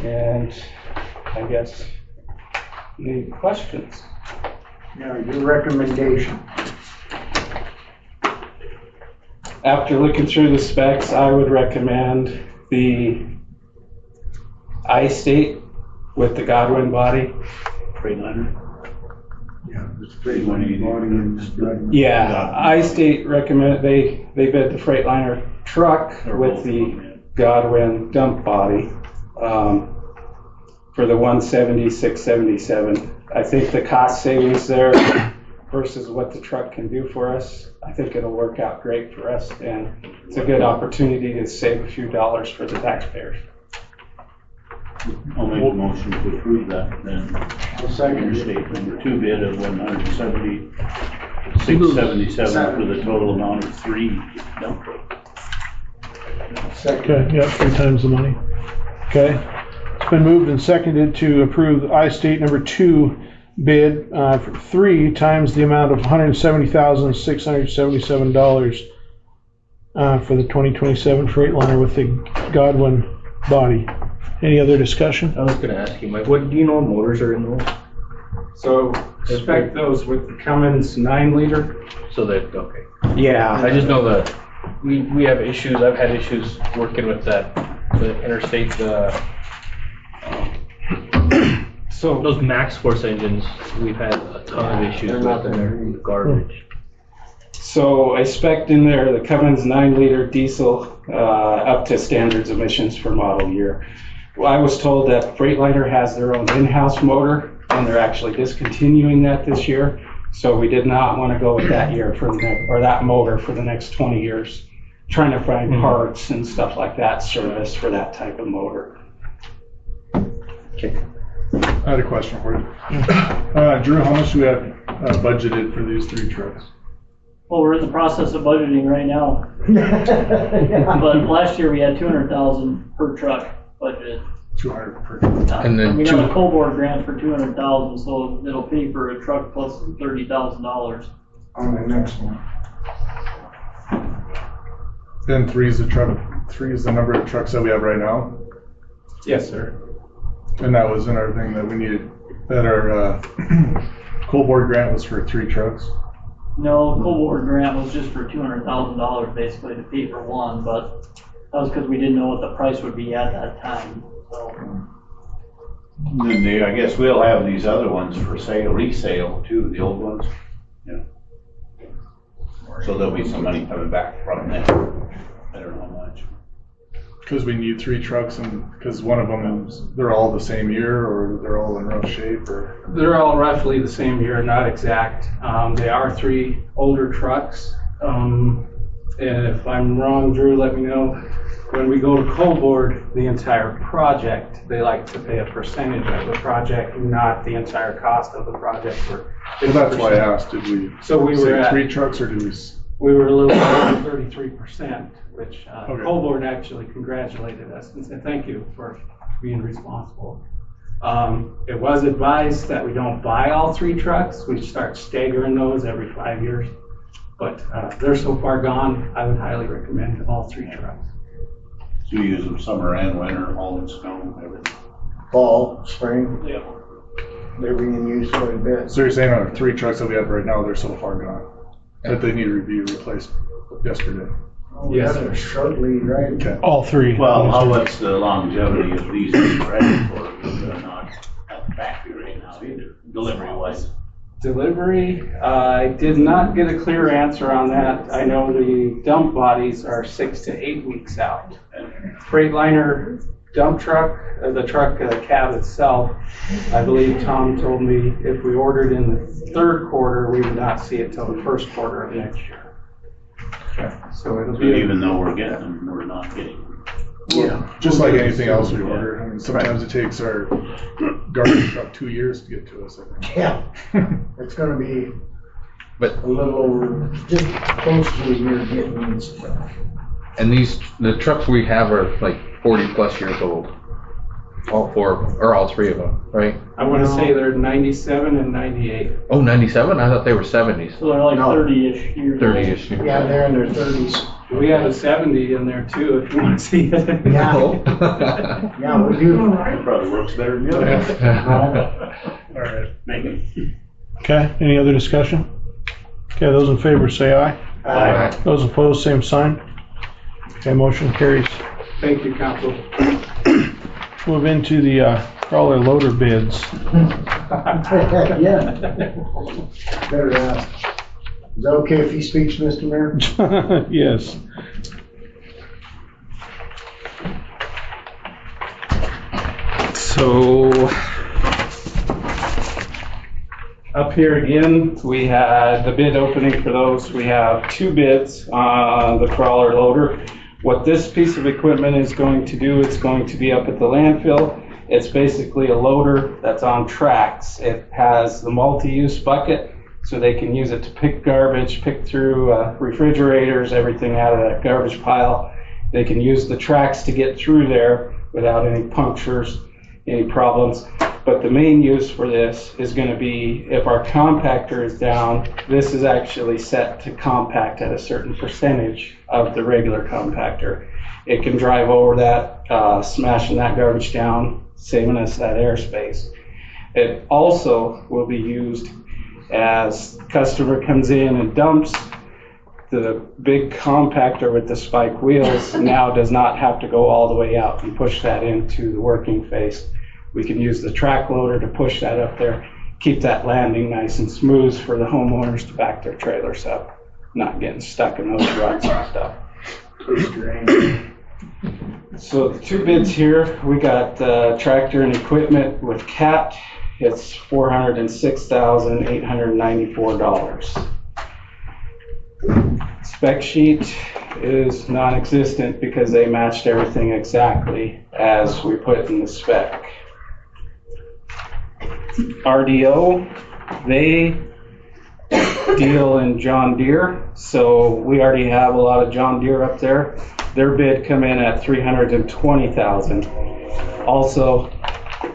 And I guess any questions? Now, your recommendation. After looking through the specs, I would recommend the iState with the Godwin body. Freightliner. Yeah, it's pretty money. Yeah, iState recommend they bid the Freightliner truck with the Godwin dump body for the $176.77. I think the cost savings there versus what the truck can do for us, I think it'll work out great for us, and it's a good opportunity to save a few dollars for the taxpayers. I'll make a motion to approve that then. I'll second Interstate number 2 bid of $176.77 for the total amount of 3 dump trucks. Okay, yeah, 3 times the money. Okay. It's been moved and seconded to approve the iState number 2 bid for 3 times the amount of $170,677 for the 2027 Freightliner with the Godwin body. Any other discussion? I was gonna ask you, Mike, what, do you know what motors are in those? So expect those with the Cummins 9-liter. So that, okay. Yeah. I just know that we have issues, I've had issues working with that, the interstate, So those max force engines, we've had a ton of issues with them, they're garbage. So I spec'd in there the Cummins 9-liter diesel up to standards emissions for model year. Well, I was told that Freightliner has their own in-house motor, and they're actually discontinuing that this year. So we did not want to go with that year for the or that motor for the next 20 years. Trying to find parts and stuff like that, service for that type of motor. Okay. I had a question for you. Drew, how much do we have budgeted for these 3 trucks? Well, we're in the process of budgeting right now. But last year we had 200,000 per truck budgeted. 200 per. And then We got a cold board grant for 200,000, so it'll pay for a truck plus $30,000. On the next one. Then 3 is the number of trucks that we have right now? Yes, sir. And that was in our thing that we needed, that our cold board grant was for 3 trucks? No, cold board grant was just for $200,000 basically to pay for one, but that was because we didn't know what the price would be at that time, so. Then I guess we'll have these other ones for sale, resale too, the old ones. Yeah. So there'll be some money coming back from them. I don't know how much. Because we need 3 trucks, and because one of them is, they're all the same year, or they're all in rough shape, or? They're all roughly the same year, not exact. They are 3 older trucks. And if I'm wrong, Drew, let me know. When we go to cold board the entire project, they like to pay a percentage of the project, not the entire cost of the project. Well, that's why I asked, did we So we were say at 3 trucks, or did we? We were a little over 33%, which Okay. cold board actually congratulated us and said thank you for being responsible. It was advised that we don't buy all 3 trucks. We start staggering those every 5 years. But they're so far gone, I would highly recommend all 3 trucks. So you use them summer and winter, hauling snow, everything. Fall, spring, Yeah. they're being used quite a bit. So you're saying our 3 trucks that we have right now, they're so far gone, that they need to be replaced yesterday? Yes, That's a short lead, right? Okay. All 3. Well, what's the longevity of these being ready for? They're not at the factory right now either, delivery wise. Delivery, I did not get a clear answer on that. I know the dump bodies are 6 to 8 weeks out. Freightliner dump truck, the cab itself, I believe Tom told me if we ordered in the 3rd quarter, we would not see it till the 1st quarter of next year. So it'll So be. even though we're getting them, we're not getting them. Yeah. Just like anything else we order, I mean, sometimes it takes our garbage truck 2 years to get to us, I think. Yeah. It's gonna be But, a little over, just close to a year getting stuff. and the trucks we have are like 40 plus years old. All 4, or all 3 of them, right? I want to say they're 97 and 98. Oh, 97? I thought they were 70s. So they're like No. 30-ish years. 30-ish. Yeah, they're in their 30s. We have a 70 in there too, if you want to see it. Yeah. Yeah, we do. It probably works better than the other. All right. Maybe. Okay, any other discussion? Okay, those in favor say aye. Aye. Those opposed, same sign. Okay, motion carries. Thank you, council. Move into the crawler loader bids. Yeah. Better ask. Is that okay if he speaks, Mr. Mayor? Yes. So, up here again, we had the bid opening for those. We have 2 bids on the crawler loader. What this piece of equipment is going to do, it's going to be up at the landfill. It's basically a loader that's on tracks. It has the multi-use bucket, so they can use it to pick garbage, pick through refrigerators, everything out of that garbage pile. They can use the tracks to get through there without any punctures, any problems. But the main use for this is going to be if our compactor is down, this is actually set to compact at a certain percentage of the regular compactor. It can drive over that, smashing that garbage down, saving us that airspace. It also will be used as customer comes in and dumps. The big compactor with the spike wheels now does not have to go all the way out and push that into the working face. We can use the track loader to push that up there, keep that landing nice and smooth for the homeowners to back their trailers up, not getting stuck in those ruts and stuff. So the two bids here, we got tractor and equipment with CAT. It's $406,894. Spec sheet is non-existent because they matched everything exactly as we put in the spec. RDO, they deal in John Deere, so we already have a lot of John Deere up there. Their bid come in at $320,000. Also,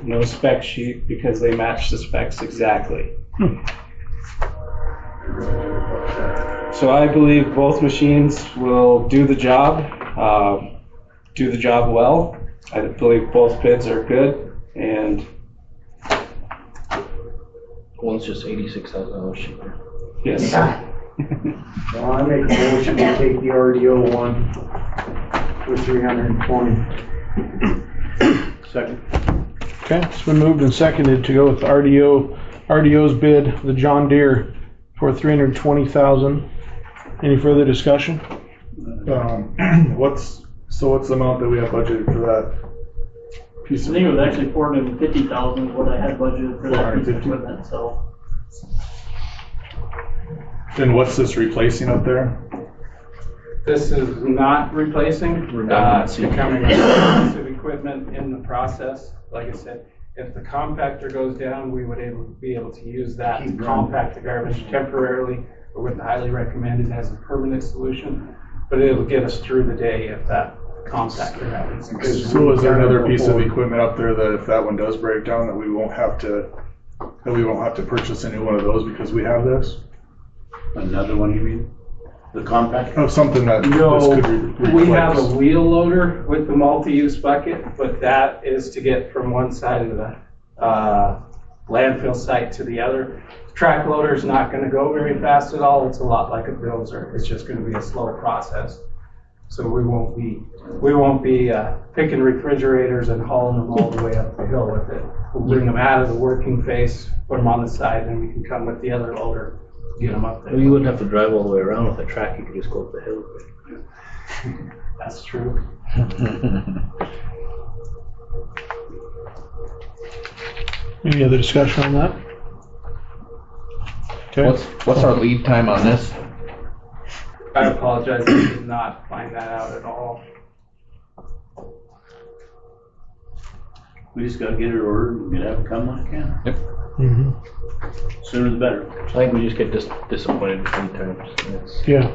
no spec sheet because they match the specs exactly. So I believe both machines will do the job well. I believe both bids are good, and One's just $86,000 cheaper. yes. Well, I make a motion to take the RDO one for 320. Second. Okay, it's been moved and seconded to go with RDO's bid, the John Deere, for $320,000. Any further discussion? What's the amount that we have budgeted for that piece I of? think it was actually 450,000 is what I had budgeted for that piece of 450? equipment, so. Then what's this replacing up there? This is not replacing, it's becoming a piece of equipment in the process. Like I said, if the compactor goes down, we would be able to use that to compact the garbage temporarily, or with the highly recommended as a permanent solution. But it'll get us through the day if that compactor happens. So is there another piece of equipment up there that if that one does break down, that we won't have to purchase a new one of those because we have this? Another one, you mean? The compact? Of something that this No, could replace? we have a wheel loader with the multi-use bucket, but that is to get from one side of the landfill site to the other. Track loader is not going to go very fast at all. It's a lot like a dozer. It's just going to be a slow process. So we won't be picking refrigerators and hauling them all the way up the hill with it. We'll bring them out of the working face, put them on the side, and we can come with the other loader, get them up there. Well, you wouldn't have to drive all the way around with a track, you could just go up the hill. That's true. Any other discussion on that? Okay. What's our lead time on this? I apologize, I did not find that out at all. We just gotta get it ordered and have it come when it can. Yep. Mhm. Sooner the better. I think we just get disappointed with lead times. Yeah,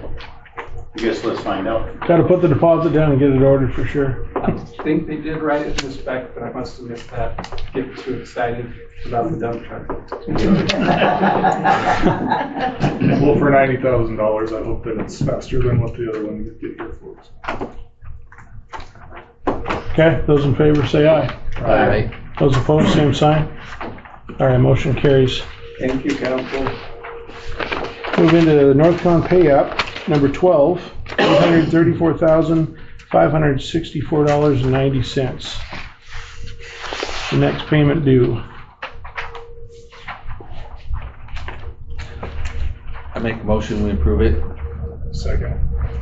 I guess let's find out. gotta put the deposit down and get it ordered for sure. I think they did write it in the spec, but I must have missed that. Get too excited about the dump truck. Well, for $90,000, I hope that it's faster than what the other one would get here for us. Okay, those in favor say aye. Aye. Those opposed, same sign. All right, motion carries. Thank you, council. Move into the Northcon pay app, number 12, $834,564.90. The next payment due. I make a motion, we approve it. Second.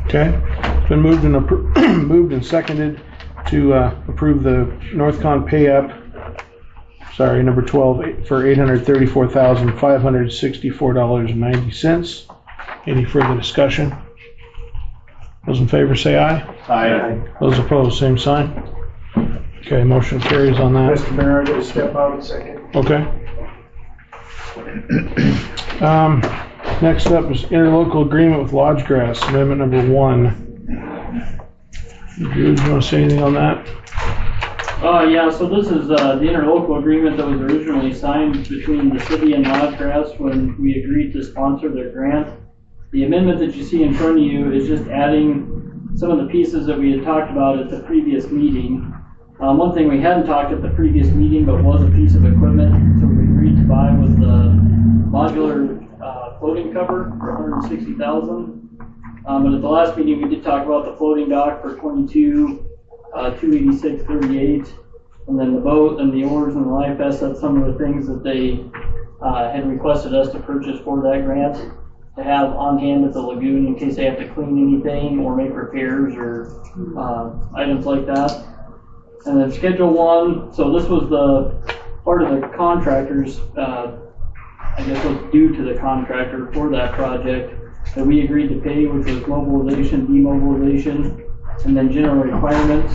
Okay, it's been moved and moved and seconded to approve the Northcon pay app. Sorry, number 12 for $834,564.90. Any further discussion? Those in favor say aye. Aye. Those opposed, same sign. Okay, motion carries on that. Mr. Mayor, I gotta step out a second. Okay. Next up is interlocal agreement with Lodge Grass, amendment number 1. Drew, do you want to say anything on that? Yeah, so this is the interlocal agreement that was originally signed between the city and Lodgegrass when we agreed to sponsor their grant. The amendment that you see in front of you is just adding some of the pieces that we had talked about at the previous meeting. One thing we hadn't talked at the previous meeting, but was a piece of equipment, so we agreed to buy was the modular floating cover for $160,000. But at the last meeting, we did talk about the floating dock for $286,38, and then the boat and the oars and the life vest. That's some of the things that they had requested us to purchase for that grant, to have on hand at the lagoon in case they have to clean anything or make repairs or items like that. And then Schedule 1, so this was the part of the contractors, I guess was due to the contractor for that project that we agreed to pay, which was mobilization, demobilization, and then general requirements.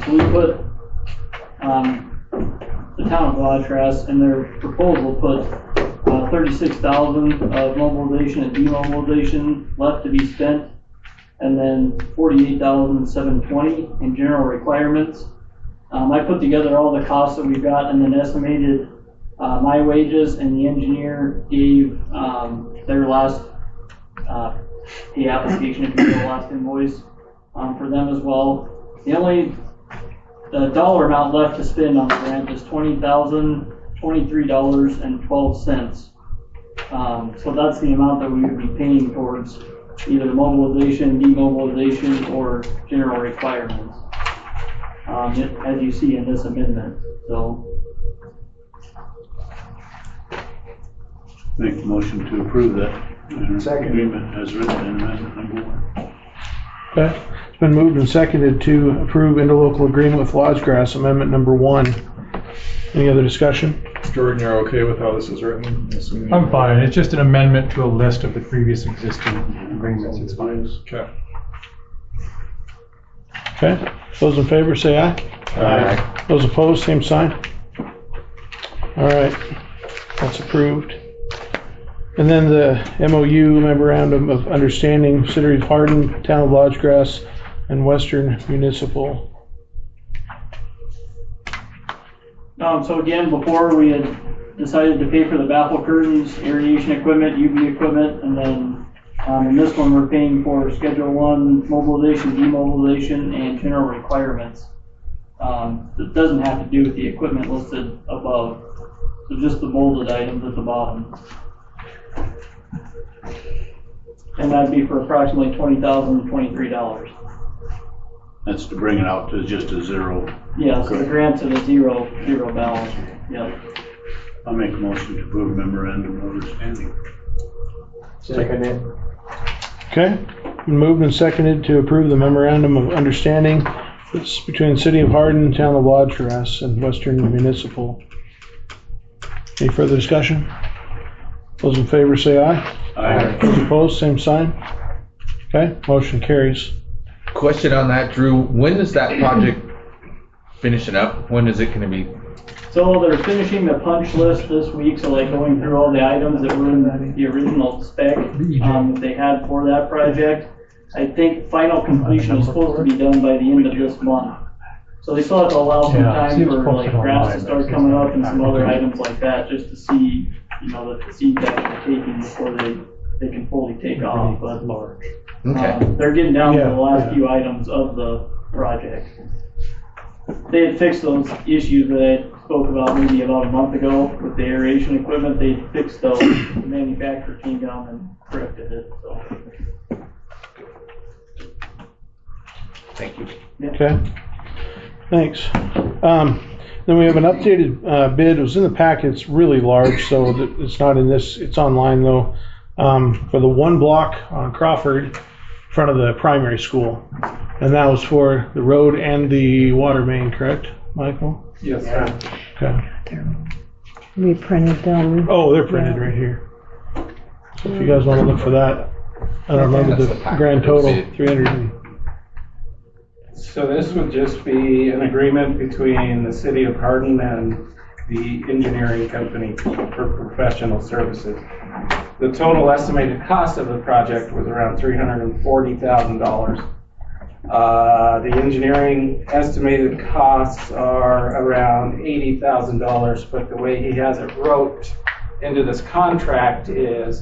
So we put the town of Lodge Grass in their proposal put $36,000 of mobilization and demobilization left to be spent, and then $48,720 in general requirements. I put together all the costs that we've got and then estimated my wages, and the engineer gave their last pay application, if you will, last invoice for them as well. The dollar amount left to spend on the grant is $20,023.12. So that's the amount that we would be paying towards either mobilization, demobilization, or general requirements, as you see in this amendment. So, make the motion to approve that Second. agreement as written in amendment number 1. Okay, it's been moved and seconded to approve interlocal agreement with Lodge Grass, amendment number 1. Any other discussion? Jordan, you're okay with how this is written? I'm fine. It's just an amendment to a list of the previous existing agreements. It's fine. Okay. Okay, those in favor say aye. Aye. Those opposed, same sign. All right, that's approved. And then the MOU, Memorandum of Understanding, City of Hardin, Town of Lodge Grass, and Western Municipal. So again, before we had decided to pay for the baffle curtains, aeration equipment, UV equipment, and then in this one we're paying for Schedule 1 mobilization, demobilization, and general requirements. It doesn't have to do with the equipment listed above, so just the bolded items at the bottom. And that'd be for approximately $20,023. That's to bring it out to just a zero. Yeah, so the grant's at a zero balance. Yeah. I'll make a motion to approve memorandum of understanding. Second it. Okay, been moved and seconded to approve the Memorandum of Understanding between City of Hardin, Town of Lodge Grass, and Western Municipal. Any further discussion? Those in favor say aye. Aye. Those opposed, same sign. Okay, motion carries. Question on that, Drew. When is that project finishing up? When is it going to be? So they're finishing the punch list this week, so like going through all the items that were in the original spec that they had for that project. I think final completion is supposed to be done by the end of this month. So they still have to allow some time for like grass to start coming up and some other items like that, just to see, that the seeds actually taken before they can fully take off. But Okay. they're getting down to the last few items of the project. They had fixed those issues that I spoke about maybe about a month ago with the aeration equipment. They fixed those. The manufacturer came down and corrected it. So. Thank you. Yeah. Okay, thanks. Then we have an updated bid. It was in the packet. It's really large, so it's not in this. It's online though. For the one block on Crawford, in front of the primary school, and that was for the road and the water main, correct, Michael? Yes, sir. Okay. We printed them. Oh, they're printed right here. So if you guys want to look for that, I don't remember the grand total. 300. So this would just be an agreement between the City of Hardin and the engineering company for professional services. The total estimated cost of the project was around $340,000. The engineering estimated costs are around $80,000, but the way he has it wrote into this contract is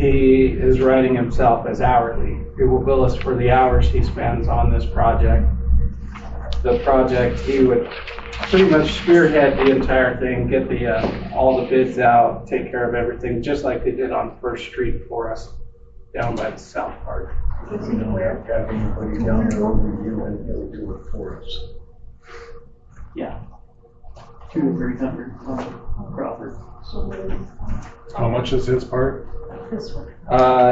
he is writing himself as hourly. He will bill us for the hours he spends on this project. The project, he would pretty much spearhead the entire thing, get all the bids out, take care of everything, just like they did on First Street for us, down by the south part. We don't have to have anybody down there overview and he'll do it for us. Yeah. 200 to 300 on Crawford. How much is his part?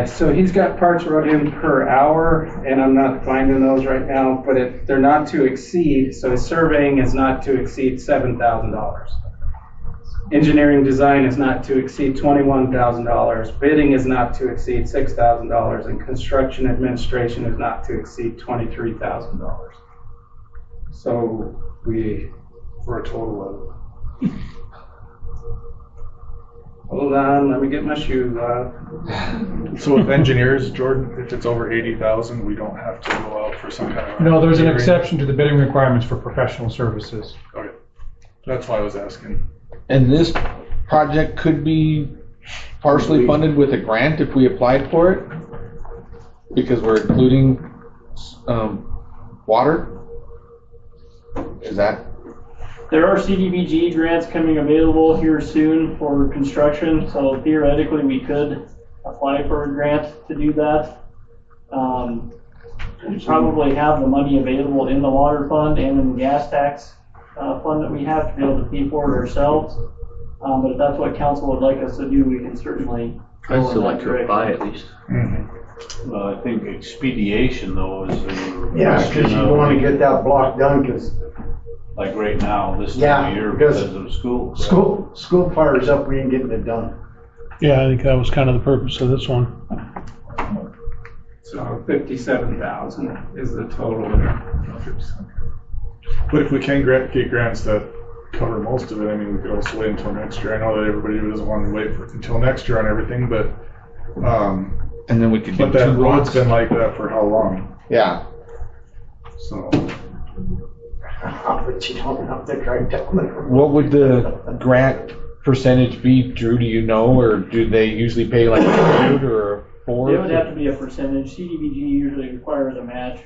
So he's got parts wrote in per hour, and I'm not finding those right now, but they're not to exceed, so his surveying is not to exceed $7,000. Engineering design is not to exceed $21,000. Bidding is not to exceed $6,000, and construction administration is not to exceed $23,000. So for a total hold on, let me get my shoes on. So with engineers, Jordan, if it's over 80,000, we don't have to go out for some kind of. No, there's an exception to the bidding requirements for professional services. Okay, that's why I was asking. And this project could be partially funded with a grant if we applied for it? Because we're including water? Is that? There are CDBG grants coming available here soon for construction, so theoretically we could apply for a grant to do that. We probably have the money available in the water fund and in the gas tax fund that we have to be able to pay for it ourselves. But if that's what council would like us to do, we can certainly I'd still like to apply at least. Well, I think expediation though is the. Yeah, because you want to get that block done, because. Like right now, this time of year because of school. School fires up, we ain't getting it done. Yeah, I think that was kind of the purpose of this one. So 57,000 is the total. But if we can get grants that cover most of it, I mean, we could also wait until next year. I know that everybody doesn't want to wait until next year on everything, but and then we could do but that two road's blocks. been like that for how long? Yeah. So. But you don't have to drive down there. What would the grant percentage be, Drew? Do you know, or do they usually pay like a third or a fourth? It would have to be a percentage. CDBG usually requires a match.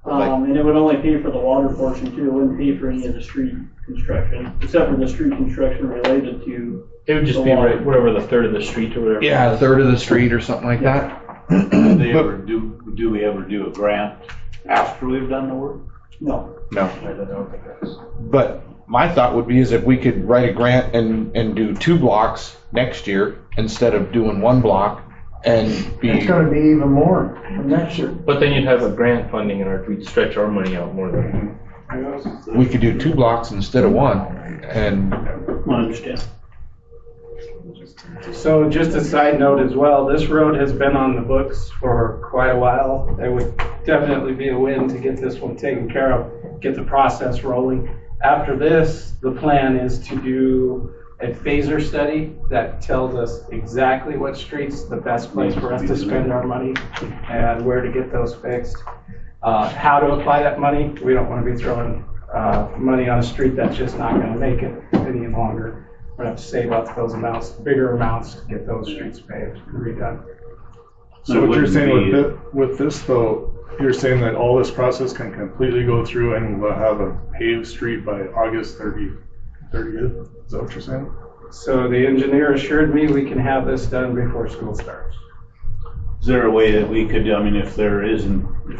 And it would only pay for the water portion too. It wouldn't pay for any of the street construction, except for the street construction related to. It would just be right, whatever the third of the street or whatever. Yeah, a third of the street or something like that. Do we ever do a grant after we've done the work? No. No. I don't think that's. But my thought would be is if we could write a grant and do 2 blocks next year instead of doing 1 block and be. It's gonna be even more next year. But then you'd have a grant funding in order to stretch our money out more than. We could do 2 blocks instead of 1 and. I understand. So just a side note as well, this road has been on the books for quite a while. It would definitely be a win to get this one taken care of, get the process rolling. After this, the plan is to do a phaser study that tells us exactly what streets the best place for us to spend our money and where to get those fixed. How to apply that money, we don't want to be throwing money on a street that's just not going to make it any longer. We're going to have to save up those amounts, bigger amounts to get those streets paved and redone. So what you're saying with this though, you're saying that all this process can completely go through and we'll have a paved street by August 30th? Is that what you're saying? So the engineer assured me we can have this done before school starts. Is there a way that we could, I mean, if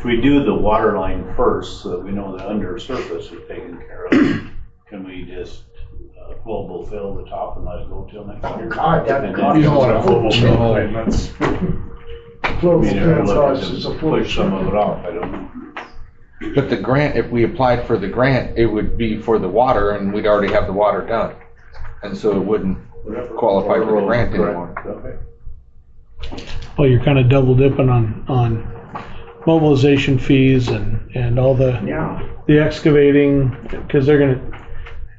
we do the water line first, so that we know the undersurface is taken care of, can we just global fill the top and let it go till next year? God, You don't want to global fill line, that's. Global They're fill looking is a to full. push some of it off, I don't know. But the grant, if we applied for the grant, it would be for the water and we'd already have the water done. And so it wouldn't qualify for the grant anymore. Okay. Well, you're kind of double dipping on mobilization fees and all the excavating, because they're gonna.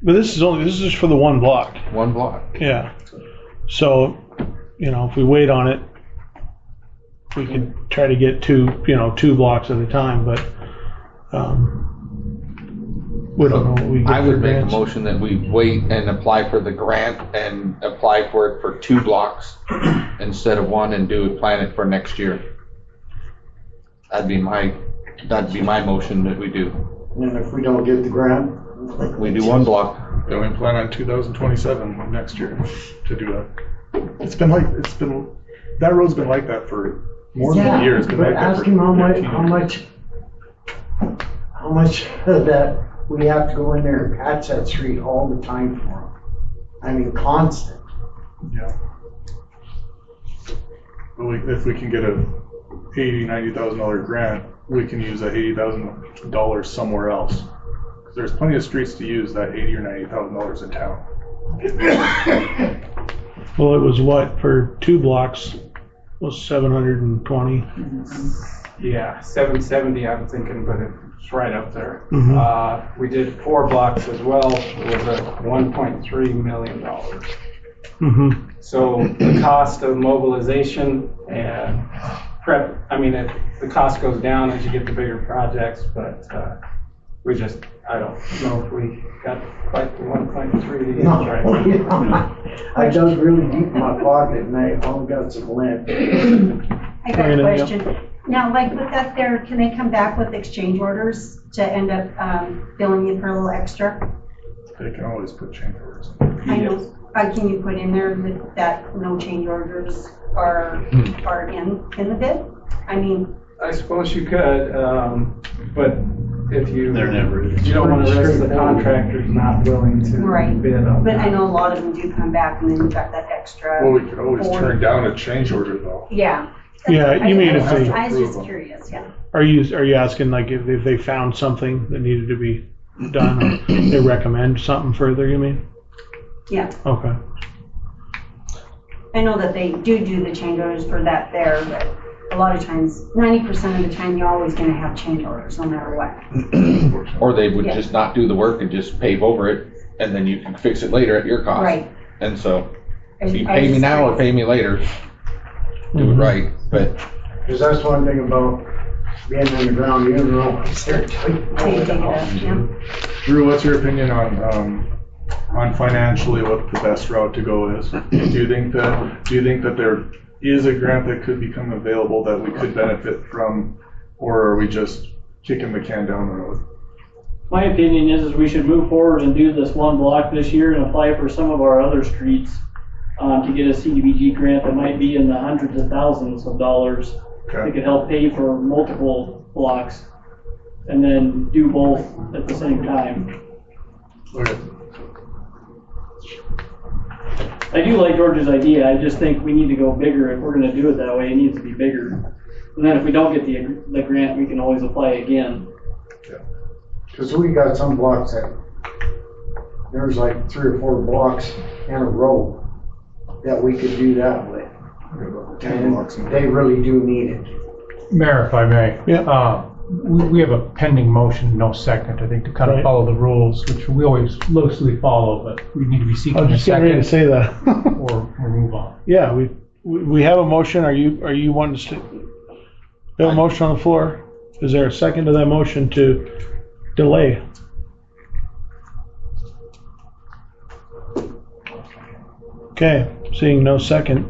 But this is just for the 1 block. 1 block. Yeah. So, if we wait on it, we could try to get 2 blocks at a time. But We don't know what we get I for would make a grants. motion that we wait and apply for the grant and apply for it for 2 blocks instead of 1 and plan it for next year. That'd be my motion that we do. And if we don't get the grant, We do 1 block. Then we plan on 2027 next year to do that. That road's been like that for more than a year. It's been but like that ask for him how 15 much of that we have to go in there and patch that street all the time for him. I mean, constant. Yeah. But if we can get a $80,000-$90,000 grant, we can use that $80,000 somewhere else. 'Cause there's plenty of streets to use that $80,000 or $90,000 in town. Well, it was what, for 2 blocks, was 720? Yeah, 770 I'm thinking, but it's right up there. Mhm. We did 4 blocks as well, it was $1.3 million. Mm-hmm. So the cost of mobilization and prep, I mean, the cost goes down as you get the bigger projects, but I don't know if we got quite the 1.3 to use right now. I dug really deep in my pocket and I all got some lint. I got a question. Now, like with that there, can they come back with exchange orders to end up billing you for a little extra? They can always put change orders in. I know, can you put in there that no change orders are in the bid? I mean. I suppose you could, but if you. There never is. You don't want to risk the contractors not willing to Right. bid on But that. I know a lot of them do come back and then you've got that extra. Well, we could always turn down a change order though. Yeah. Yeah, you mean if they, I was just curious, yeah. are you asking like if they found something that needed to be done, or they recommend something further, you mean? Yeah. Okay. I know that they do the change orders for that there, but a lot of times, 90% of the time, you're always gonna have change orders no matter what. Or they would Yeah. just not do the work and just pave over it, and then you can fix it later at your cost. Right. And so, I- you I pay me just- now or pay me later, do it right, but Because that's one thing about being underground, you don't know what's there till you Till you know dig it it. up, yeah. Drew, what's your opinion on financially what the best route to go is? Do you think that there is a grant that could become available that we could benefit from, or are we just kicking the can down the road? My opinion is we should move forward and do this 1 block this year and apply for some of our other streets to get a CDBG grant that might be in the hundreds of thousands of dollars. Okay. That could help pay for multiple blocks and then do both at the same time. Okay. I do like George's idea. I just think we need to go bigger. If we're gonna do it that way, it needs to be bigger. And then if we don't get the grant, we can always apply again. Because we got some blocks that, there's like 3 or 4 blocks in a row that we could do that with. 10 blocks. And they really do need it. Mayor, if I may. Yeah. We have a pending motion, no second, I think, to kind of Right. follow the rules, which we always loosely follow, but we need to be I seeking was a just getting ready to second say that. or move on. Yeah, we have a motion. Are you wanting to we have a motion on the floor? Is there a second to that motion to delay? Okay, seeing no second,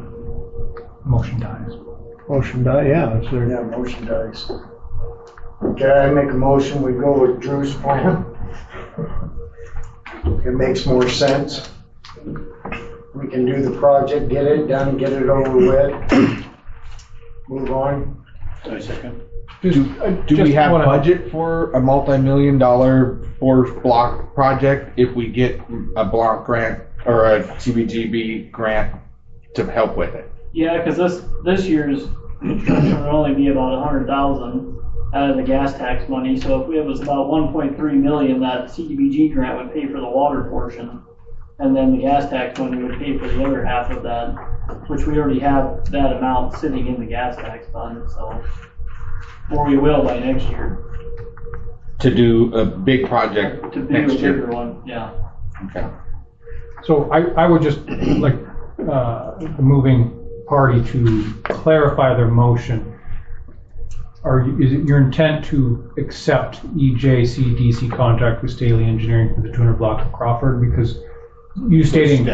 Motion dies. motion die, yeah, is there, Yeah, motion dies. Okay, I make a motion, we go with Drew's plan. It makes more sense. We can do the project, get it done, get it over with. Move on. I second. do we have budget for a multi-million-dollar 4-block project if we get a block grant or a CBGB grant to help with it? Yeah, because this year's construction will only be about 100,000 out of the gas tax money. So if it was about 1.3 million, that CDBG grant would pay for the water portion, and then the gas tax money would pay for the other half of that, which we already have that amount sitting in the gas tax fund. So, or we will by next year To do a big project to do a next bigger year? one. Yeah. Okay. So I would just like the moving party to clarify their motion is it your intent to accept EJCDC contract with Staley Engineering for the 200 block of Crawford? Because you stating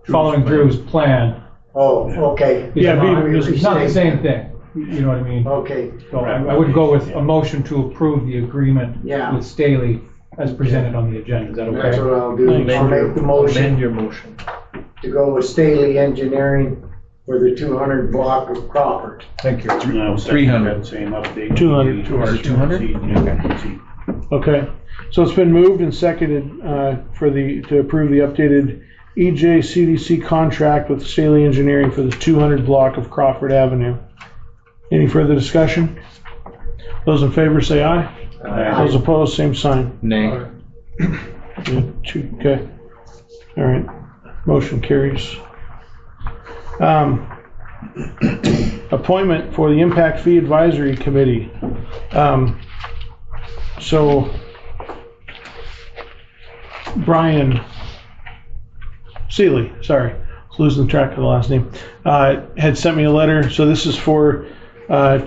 following Drew's plan. Oh, okay. It's not the same thing. You know what I mean? Okay. So I would go with a motion to approve the agreement Yeah. with Staley as presented on the agenda. Is that okay? That's what I'll do. I'll make the motion. Amend your motion. To go with Staley Engineering for the 200 block of Crawford. Thank you. No, 300. Same update. 200. 200? Okay, so it's been moved and seconded to approve the updated EJCDC contract with Staley Engineering for the 200 block of Crawford Avenue. Any further discussion? Those in favor say aye. Aye. Those opposed, same sign. Nay. Okay. All right. Motion carries. Appointment for the Impact Fee Advisory Committee. So Brian Seeley, sorry, I was losing track of the last name, had sent me a letter. So this is for a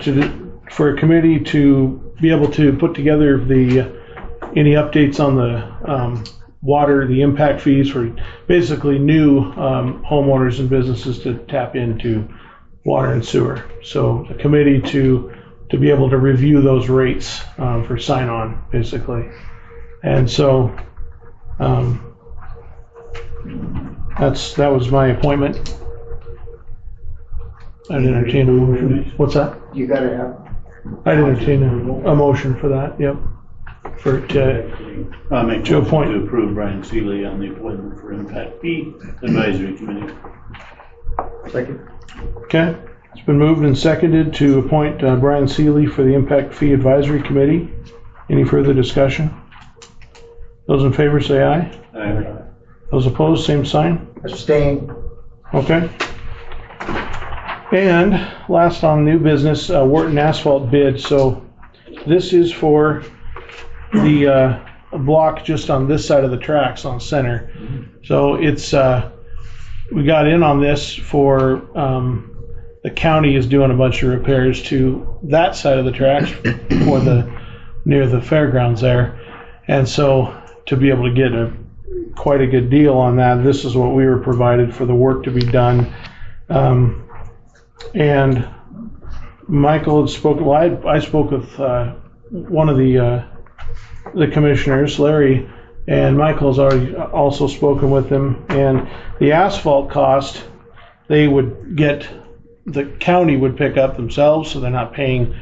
committee to be able to put together any updates on the water, the impact fees for basically new homeowners and businesses to tap into water and sewer. So a committee to be able to review those rates for sign-on, basically. And so that was my appointment. I'd entertain a motion. What's that? You gotta have. I'd entertain a motion for that. Yep. I'll make to appoint to approve Brian Seeley on the appointment for Impact Fee Advisory Committee. Second. Okay. It's been moved and seconded to appoint Brian Seeley for the Impact Fee Advisory Committee. Any further discussion? Those in favor say aye. Aye. Those opposed, same sign. Abstain. Okay. And last on new business, Wharton Asphalt bid. So this is for the block just on this side of the tracks on Center. So it's we got in on this for the county is doing a bunch of repairs to that side of the tracks for near the fairgrounds there, and so to be able to get quite a good deal on that, this is what we were provided for the work to be done. And Michael had spoken. Well, I spoke with one of the commissioners, Larry, and Michael's already also spoken with him. And the asphalt cost, the county would pick up themselves, so they're not paying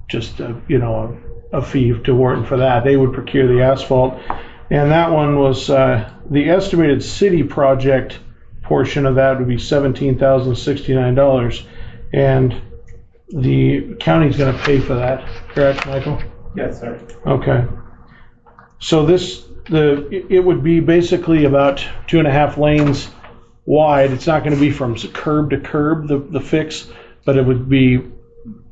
just a fee to Wharton for that. They would procure the asphalt, and that one was the estimated city project portion of that would be $17,069, and the county's going to pay for that. Correct, Michael? Yes, sir. Okay. So it would be basically about 2.5 lanes wide. It's not going to be from curb to curb, the fix, but it would be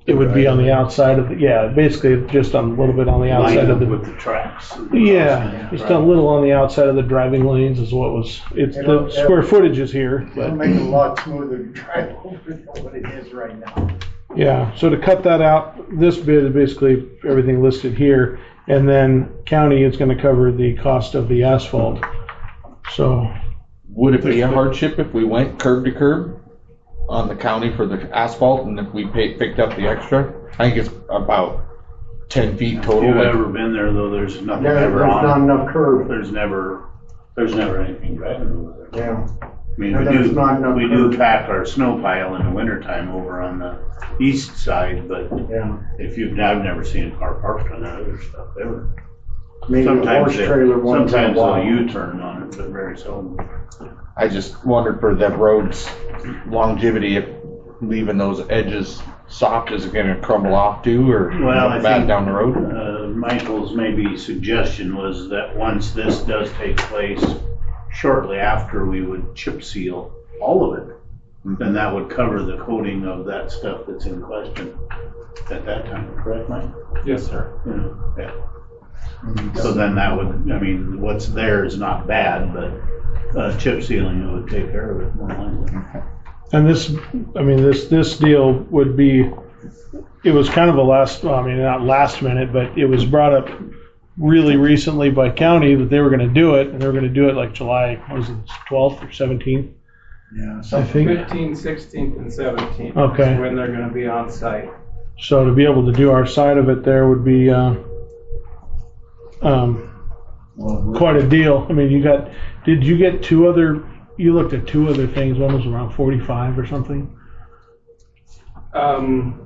on the outside of basically just on a little bit on the outside of with the tracks. Yeah, just a little on the outside of the driving lanes is what was. The square footage is here, but It'll make it a lot smoother to drive over than what it is right now. yeah. So to cut that out, this bid is basically everything listed here, and then county is going to cover the cost of the asphalt. So would it be a hardship if we went curb to curb on the county for the asphalt, and if we picked up the extra? I think it's about 10 feet total. If you've ever been there, though, there's nothing ever There's on. not enough curve. There's never anything driving over there. Yeah. I mean, And there's not enough we do curve. pack our snow pile in the wintertime over on the east side, but Yeah. I've never seen a car parked on that other stuff ever. Maybe a horse trailer once in a Sometimes while. they'll U-turn on it, but very seldom. I just wondered for that road's longevity, if leaving those edges soft, is it gonna crumble off too, or Well, I bad think down the road? Michael's maybe suggestion was that once this does take place, shortly after we would chip seal all of it, then that would cover the coating of that stuff that's in question at that time, correct, Mike? Yes, sir. Yeah. So then that would, what's there is not bad, but chip sealing would take care of it more likely. and this deal would be it was kind of a not last minute, but it was brought up really recently by county that they were gonna do it, and they were gonna do it like July, what was it, 12th or 17th? Yeah, I think. 15th, 16th, and 17th. Okay. Is when they're gonna be on site. So to be able to do our side of it there would be, quite a deal. I mean, did you get you looked at two other things, one was around 45 or something?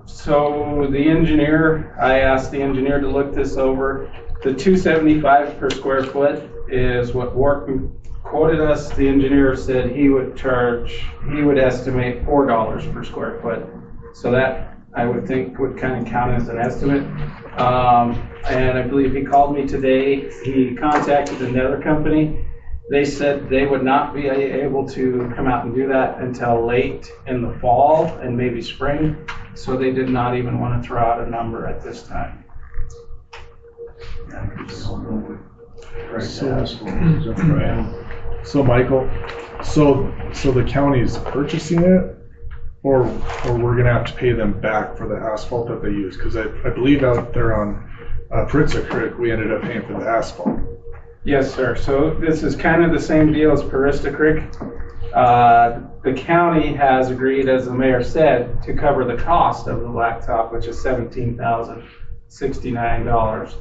So the engineer, I asked the engineer to look this over. The $275 per square foot is what Wharton quoted us. The engineer said he would estimate $4 per square foot. So that, I would think, would kind of count as an estimate. And I believe he called me today. He contacted another company. They said they would not be able to come out and do that until late in the fall and maybe spring. So they did not even want to throw out a number at this time. So Michael, so the county's purchasing it, or we're gonna have to pay them back for the asphalt that they use? Because I believe out there on Pritza Creek, we ended up paying for the asphalt. Yes, sir. So this is kind of the same deal as Parista Creek. The county has agreed, as the mayor said, to cover the cost of the blacktop, which is $17,069.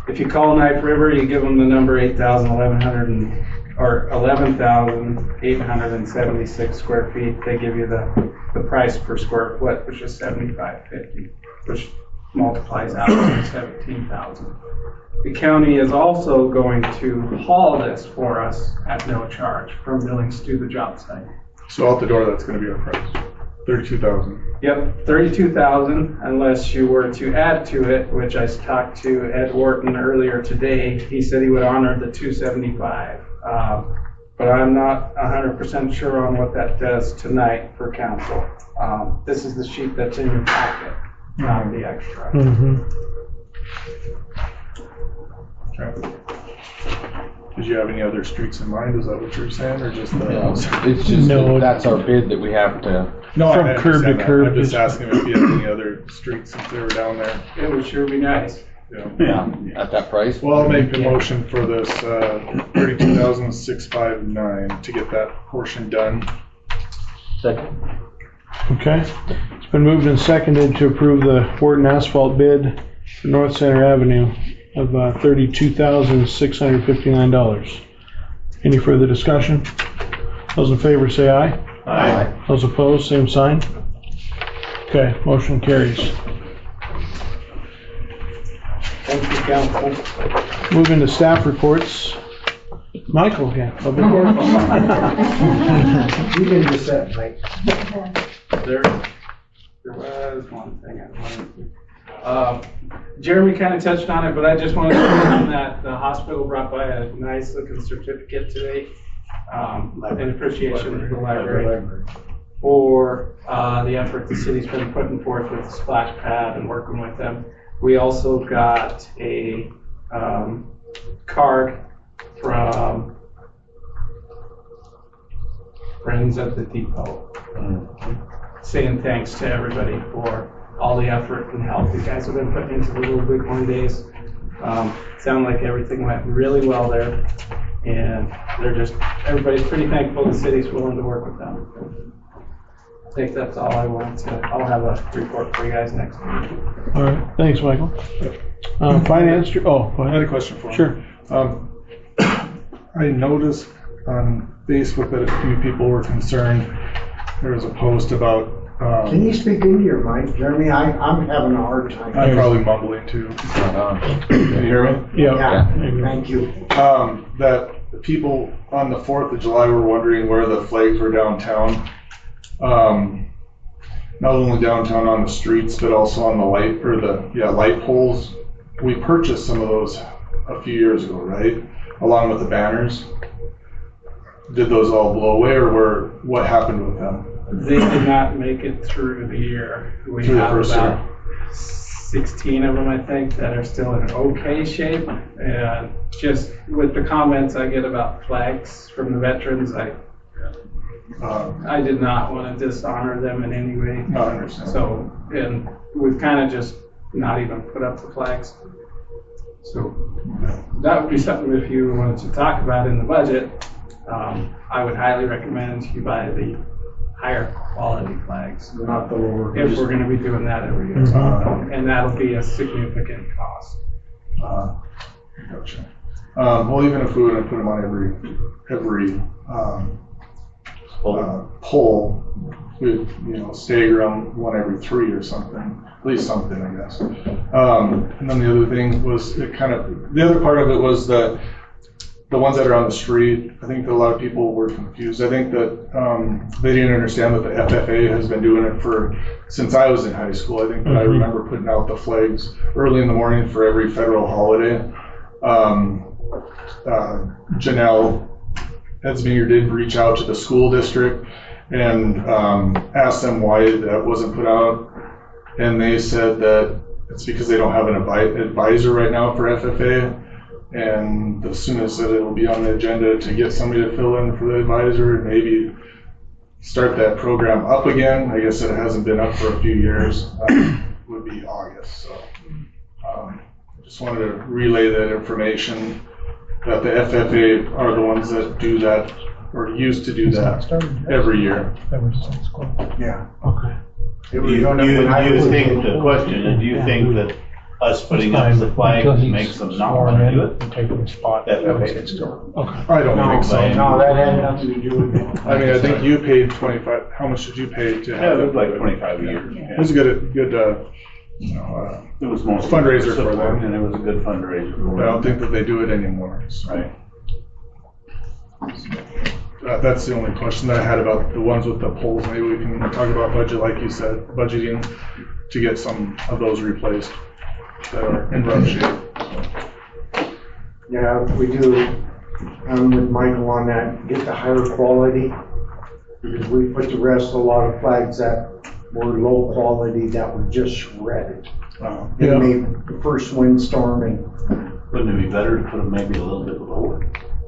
If you call Knife River, you give them the number 11,876 square feet. They give you the price per square foot, which is $75.50, which multiplies out to 17,000. The county is also going to haul this for us at no charge from Billings to the job site. So out the door, that's gonna be our price, $32,000. Yep, $32,000, unless you were to add to it, which I talked to Ed Wharton earlier today. He said he would honor the $275. But I'm not 100% sure on what that does tonight for council. This is the sheet that's in your packet, not the extra. Mm-hmm. Okay. Did you have any other streets in mind? Is that what you're saying, or just the? No, it's just that's our bid that we have to. No, From I curb to understand that. curb, I'm just just- asking if you have any other streets since they were down there. It would sure be nice. Yeah, at that price. Well, I'll make the motion for this, $32,659 to get that portion done. Second. Okay. It's been moved and seconded to approve the Wharton asphalt bid for North Center Avenue of $32,659. Any further discussion? Those in favor say aye. Aye. Those opposed, same sign. Okay, motion carries. Thank you, council. Moving to staff reports. Michael, yeah. Public Works. You didn't just say, Mike. There was one thing I wanted to. Jeremy kind of touched on it, but I just wanted to mention that the hospital brought by a nice looking certificate today, in appreciation of the library for the effort the city's been putting forth with the splash pad and working with them. We also got a card from Friends at the Depot, saying thanks to everybody for all the effort and help you guys have been putting into the Little Bighorn days. Sound like everything went really well there, and everybody's pretty thankful the city's willing to work with them. I think that's all I want to. I'll have a report for you guys next week. All right, thanks, Michael. Finance, go I had a ahead. question for him. Sure. I noticed on Facebook that a few people were concerned. There was a post about. Can you speak into your mic, Jeremy? I'm having a hard time. I'm probably mumbling too. Can you hear me? Yeah. Thank you. That people on the 4th of July were wondering where the flags were downtown. Not only downtown on the streets, but also on the light poles. We purchased some of those a few years ago, right? Along with the banners. Did those all blow away, or what happened with them? They did not make it through the year. We Through the have first about 16 of them, I think, that are still in okay shape. And just with the comments I get about flags from the veterans, I did not want to dishonor them in any way. No, I understand. So, and we've kind of just not even put up the flags. So that would be something if you wanted to talk about in the budget. I would highly recommend you buy the higher quality flags. Not the lower. If we're gonna be doing that every year. And that'll be a significant cost. Gotcha. Well, even if we were to put them on every pole, we'd, stagger them one every 3 or something, at least something, I guess. And then the other thing was the other part of it was the ones that are on the street. I think that a lot of people were confused. I think that they didn't understand that the FFA has been doing it since I was in high school. I think that I remember putting out the flags early in the morning for every federal holiday. Janelle Edsminger did reach out to the school district and asked them why that wasn't put out. And they said that it's because they don't have an advisor right now for FFA. And the soonest that it'll be on the agenda to get somebody to fill in for the advisor and maybe start that program up again. I guess it hasn't been up for a few years, would be August. So just wanted to relay that information that the FFA are the ones that do that or used to do that every year. Yeah. Okay. Do you think the question, and do you think that us putting up the flags makes them not want to do it? Okay. I don't think so. No, that had nothing to do with it. I mean, I think you paid 25. How much did you pay to have It it? was like 25 a year. It was a good It was mostly fundraiser for support, them. and it was a good fundraiser for I don't them. think that they do it anymore. So. Right. That's the only question that I had about the ones with the poles. Maybe we can talk about budget, like you said, budgeting to get some of those replaced that are in rough shape. Yeah, we do, I'm with Michael on that, get the higher quality, because we put to rest a lot of flags that were low quality that were just shredded. Yeah. The first windstorm and Wouldn't it be better to put them maybe a little bit lower?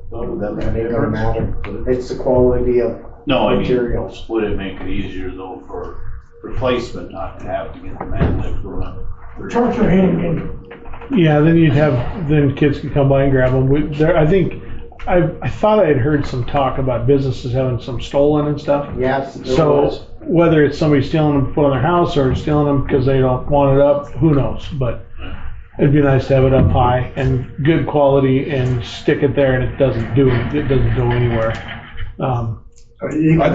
Would that make a it don't difference? matter. It's the quality of No, I mean, materials. would it make it easier though for replacement, not to have to get the man lift going up? Yeah, then kids can come by and grab them. I thought I had heard some talk about businesses having some stolen and stuff. Yes, there was. So whether it's somebody stealing them to put on their house or stealing them because they don't want it up, who knows? But it'd be nice to have it up high and good quality and stick it there and it doesn't go anywhere. I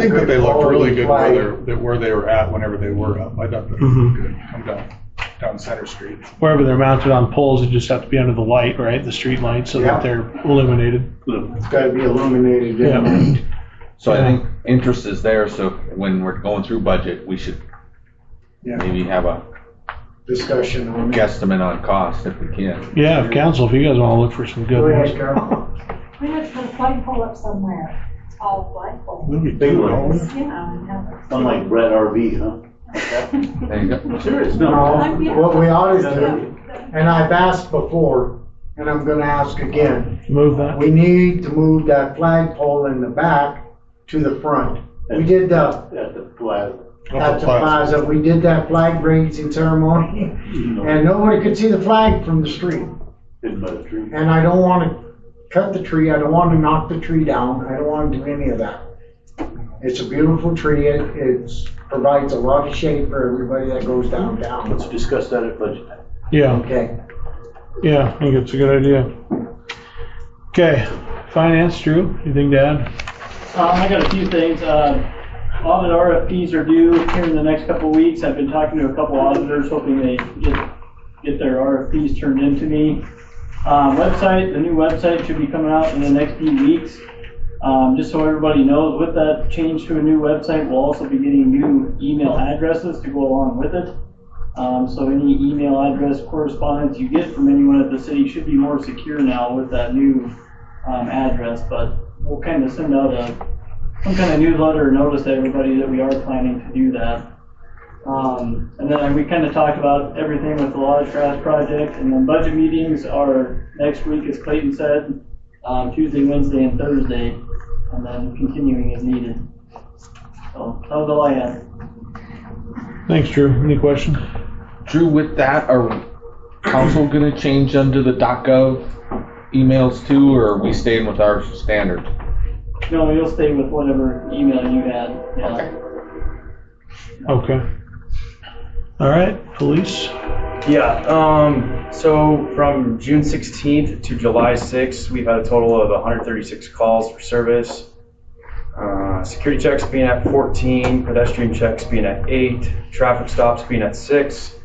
think that they looked really good where they were at whenever they were up. I thought that they looked good. Come down Center Street. Wherever they're mounted on poles, they just have to be under the light, right? The street light, so that they're illuminated. It's gotta be illuminated. Yeah. So I think interest is there, so when we're going through budget, we should maybe have a Discussion on it. guesstimate on cost if we can. Yeah, council, if you guys want to look for some good Go ones. ahead, Carol. We have to put a flagpole up somewhere. All flagpole. Big ones. Yeah. Unlike Brett RV, huh? There you go. Serious, No, no. what we ought to do, and I've asked before, and I'm gonna ask again, Move that. we need to move that flagpole in the back to the front. We did At the plaza. at the plaza, we did that flag raising ceremony, and nobody could see the flag from the street. Hidden by the tree. And I don't wanna cut the tree, I don't wanna knock the tree down, I don't wanna do any of that. It's a beautiful tree, it provides a lot of shade for everybody that goes downtown. Let's discuss that at budget time. Yeah, Okay. yeah, I think it's a good idea. Okay, finance, Drew, anything to add? I got a few things. Audit RFPs are due here in the next couple of weeks. I've been talking to a couple auditors, hoping they get their RFPs turned into me. The new website should be coming out in the next few weeks. Just so everybody knows, with that change to a new website, we'll also be getting new email addresses to go along with it. So any email address correspondence you get from anyone at the city should be more secure now with that new address, but we'll kind of send out some kind of newsletter or notice to everybody that we are planning to do that. And then we kind of talked about everything with the Lodge Trash project, and then budget meetings are next week, as Clayton said, Tuesday, Wednesday, and Thursday, and then continuing as needed. So that was all I had. Thanks, Drew. Any questions? Drew, with that, are council gonna change under the .gov emails too, or are we staying with our standard? No, you'll stay with whatever email you had, yeah. Okay. All right, police. Yeah, so from June 16th to July 6th, we've had a total of 136 calls for service. Security checks being at 14, pedestrian checks being at 8, traffic stops being at 6,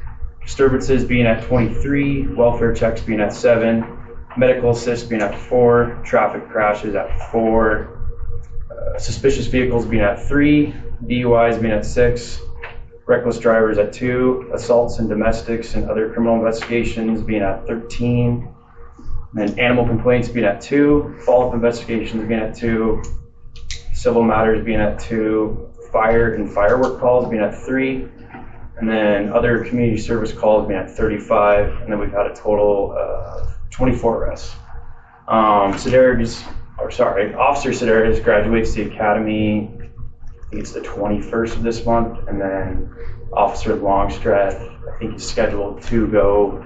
disturbances being at 23, welfare checks being at 7, medical assist being at 4, traffic crashes at 4, suspicious vehicles being at 3, DUIs being at 6, reckless drivers at 2, assaults and domestics and other criminal investigations being at 13, and then animal complaints being at 2, follow-up investigations being at 2, civil matters being at 2, fire and firework calls being at 3, and then other community service calls being at 35, and then we've had a total of 24 arrests. Officer Sedaris graduates the academy, I think it's the 21st of this month, and then Officer Longstreth, I think he's scheduled to go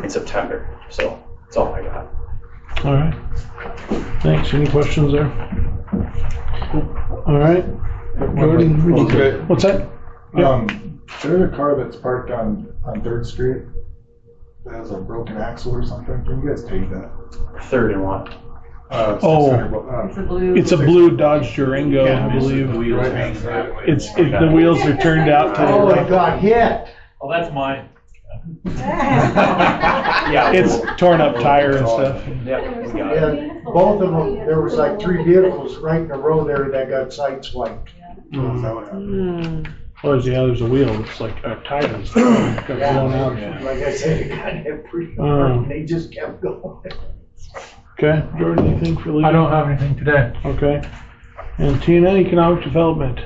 in September. So that's all I got. All right. Thanks. Any questions there? All right. Jordan, Okay. what's that? There's a car that's parked on 3rd Street that has a broken axle or something. Can you guys take that? 3rd and 1. It's a blue Dodge Durango, I believe. The wheels hanging that way. The wheels are turned out to the Oh, right. it got hit. Oh, that's mine. Yeah. It's torn up tire and stuff. Yeah, we got it. And both of them, there was like 3 vehicles right in a row there that got sideswiped. Is that what happened? Oh, yeah, there's a wheel. It's like a tire and stuff. Got blown out. Like I said, it got hit pretty hard, and they just kept going. Okay, Jordan, anything for legal? I don't have anything today. Okay. And Tina, economic development.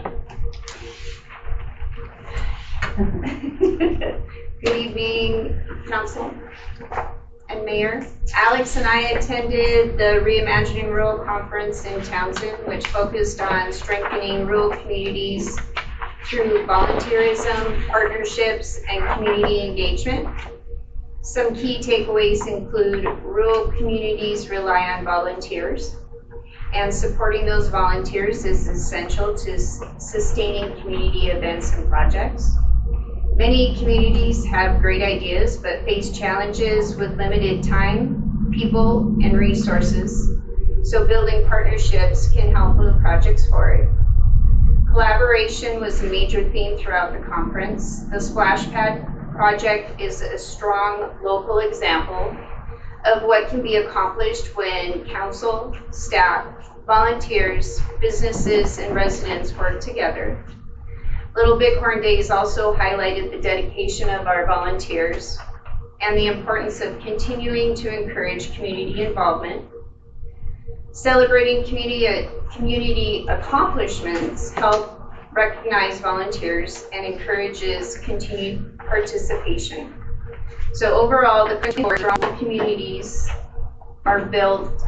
Good evening, council and mayor. Alex and I attended the Reimagining Rural Conference in Townsend, which focused on strengthening rural communities through volunteerism, partnerships, and community engagement. Some key takeaways include rural communities rely on volunteers, and supporting those volunteers is essential to sustaining community events and projects. Many communities have great ideas, but face challenges with limited time, people, and resources. So building partnerships can help move projects forward. Collaboration was a major theme throughout the conference. The Splash Pad project is a strong local example of what can be accomplished when council, staff, volunteers, businesses, and residents work together. Little Bighorn Days also highlighted the dedication of our volunteers and the importance of continuing to encourage community involvement. Celebrating community accomplishments help recognize volunteers and encourages continued participation. So overall, the strong communities are built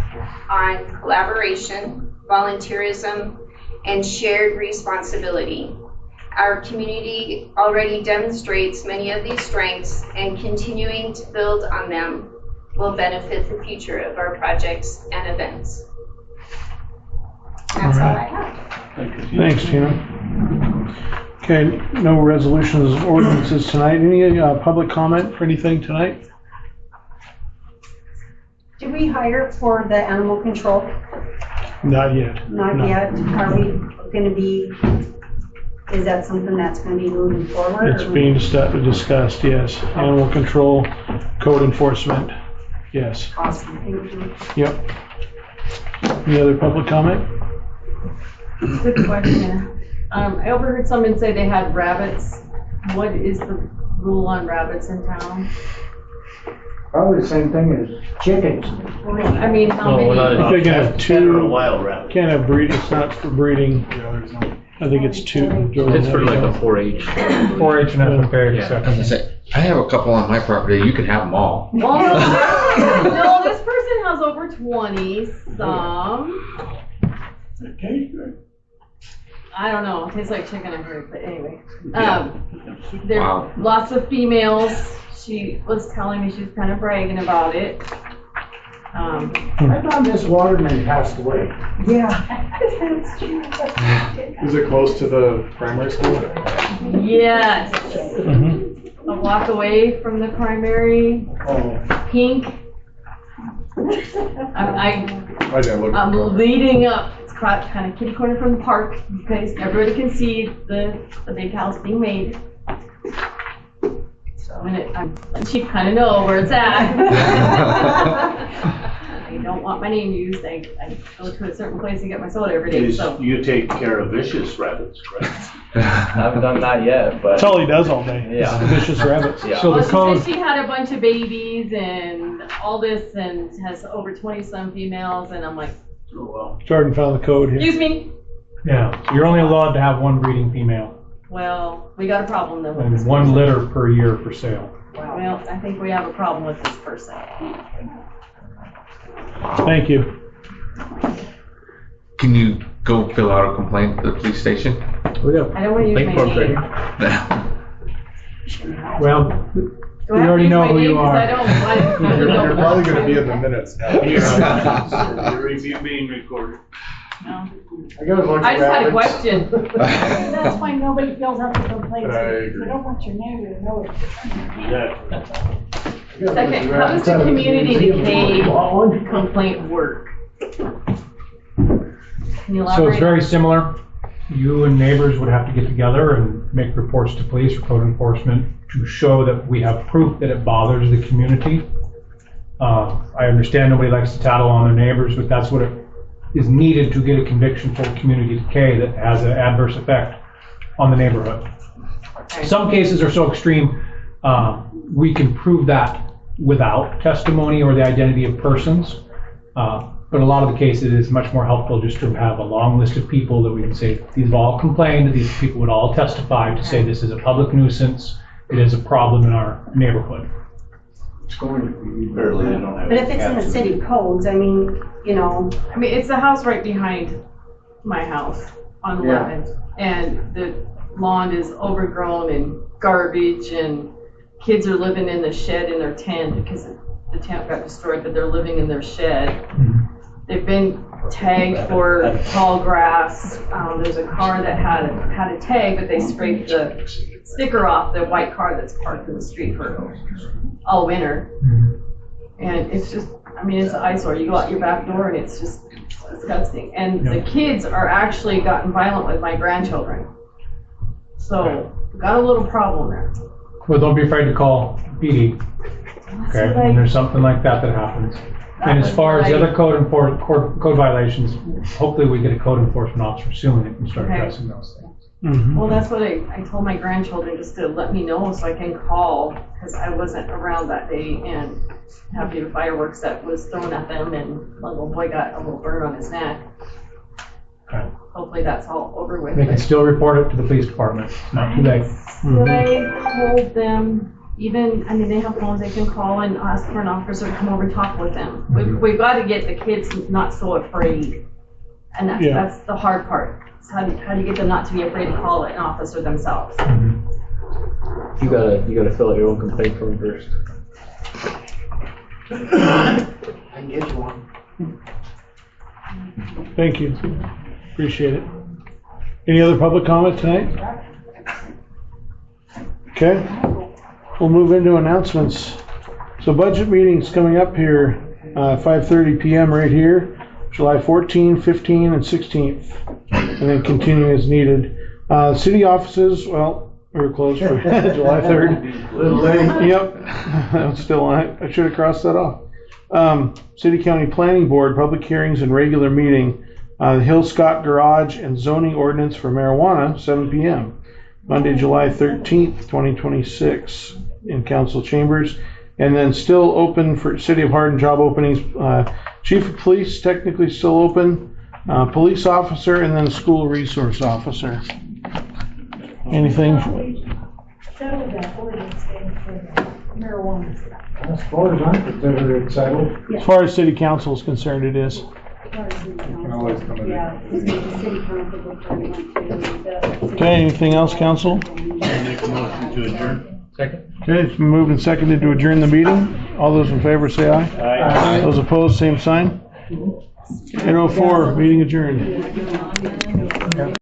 on collaboration, volunteerism, and shared responsibility. Our community already demonstrates many of these strengths, and continuing to build on them will benefit the future of our projects and events. That's all I have. Thanks, Tina. Okay, no resolutions or ordinances tonight. Any public comment for anything tonight? Did we hire for the animal control? Not yet. Not No. yet. Are we gonna be, is that something that's gonna be moving forward? It's being discussed, yes. Animal control, code enforcement, yes. Awesome, thank you. Yep. Any other public comment? Good question. I overheard someone say they had rabbits. What is the rule on rabbits in town? Probably the same thing as chickens. I mean, how many? I think I have two. Wild rabbit. Can't have breed, it's not for breeding. I think it's 2. It's for like a 4-H. 4-H and F fair, so. I have a couple on my property. You can have them all. Well, no, this person has over 20 some. I don't know, it tastes like chicken, I heard, but anyway. Wow. There are lots of females. She was telling me she was kind of bragging about it. I thought Miss Waterman passed away. Yeah. Is it close to the primary school? Yes. A block away from the primary, pink. I didn't look. I'm leading up, it's kind of kitty corner from the park, because everybody can see the big house being made. So she kind of know where it's at. I don't want my name used. I go to a certain place and get my soda every day, so. You take care of vicious rabbits, correct? I haven't done that yet, but. That's all he does all day. Yeah. Vicious rabbits. Yeah. So Well, the code, she said she had a bunch of babies and all this and has over 20-some females, and I'm like, Oh, well. Jordan found the code here. excuse me? yeah, so you're only allowed to have one breeding female Well, we got a problem then with this and one person. litter per year for sale. Well, I think we have a problem with this person. Thank you. Can you go fill out a complaint at the police station? I don't want to use my name. Well, Do we I have to already use know my who name? you 'Cause I are. don't. You're probably gonna be in the minutes now. Your review being recorded. No. I got a bunch I of just had a rabbits. question. That's why nobody fills out the complaints. I agree. You don't want your neighbor to know it. Exactly. Second, how does the community decay complaint work? Can you So elaborate? it's very similar. You and neighbors would have to get together and make reports to police or code enforcement to show that we have proof that it bothers the community. I understand nobody likes to tattle on their neighbors, but that's what it is needed to get a conviction for community decay that has an adverse effect on the neighborhood. Some cases are so extreme, we can prove that without testimony or the identity of persons. But a lot of the cases, it's much more helpful just to have a long list of people that we can say, these have all complained, these people would all testify to say this is a public nuisance, it is a problem in our neighborhood. It's going to be. Barely, I don't have. But if it's in the city codes, I mean, you know, I mean, it's the house right behind my house on Yeah. 11th, and the lawn is overgrown and garbage, and kids are living in the shed in their tent because the tent got destroyed, but they're living in their shed. They've been tagged for tall grass. There's a car that had a tag, but they scraped the sticker off the white car that's parked in the street for all winter. And it's just, I mean, it's an eyesore. You go out your back door and it's just disgusting. And the kids are actually gotten violent with my grandchildren. So, got a little problem there. Well, don't be afraid to call PD, okay, what when there's something like that happens. And as far as the other code violations, hopefully we get a code enforcement officer soon that can start Okay. addressing those things. Well, that's what I told my grandchildren, just to let me know so I can call, because I wasn't around that day and have the fireworks that was thrown at them, and my little boy got a little burn on his neck. Okay. Hopefully that's all over with. They can still report it to the police department, it's not too late. But I told them, even, I mean, they have phones, they can call and ask for an officer to come over and talk with them. We've got to get the kids not so afraid, and that's the hard part. How do you get them not to be afraid to call an officer themselves? You gotta fill out your own complaint form first. I can get you one. Thank you. Appreciate it. Any other public comment tonight? Okay. We'll move into announcements. So budget meetings coming up here, 5:30 p.m. right here, July 14, 15, and 16th. And then continue as needed. City offices, well, we were closed for July 3rd. Little late. Yep, I'm still on it. I should have crossed that off. City County Planning Board, public hearings and regular meeting. The Hill Scott Garage and zoning ordinance for marijuana, 7 p.m. Monday, July 13th, 2026 in council chambers. And then still open for City of Hardin job openings. Chief of Police technically still open. Police officer, and then school resource officer. Anything? Settled that ordinance thing for the marijuana stuff. As far as I'm concerned, it's settled. As far as city council is concerned, it is. You can always coming Yeah, in. the city council before we went to the. Okay, anything else, council? Make a motion to adjourn. Second. Okay, it's been moved and seconded to adjourn the meeting. All those in favor say aye. Aye. Those opposed, same sign. 8:04, meeting adjourned.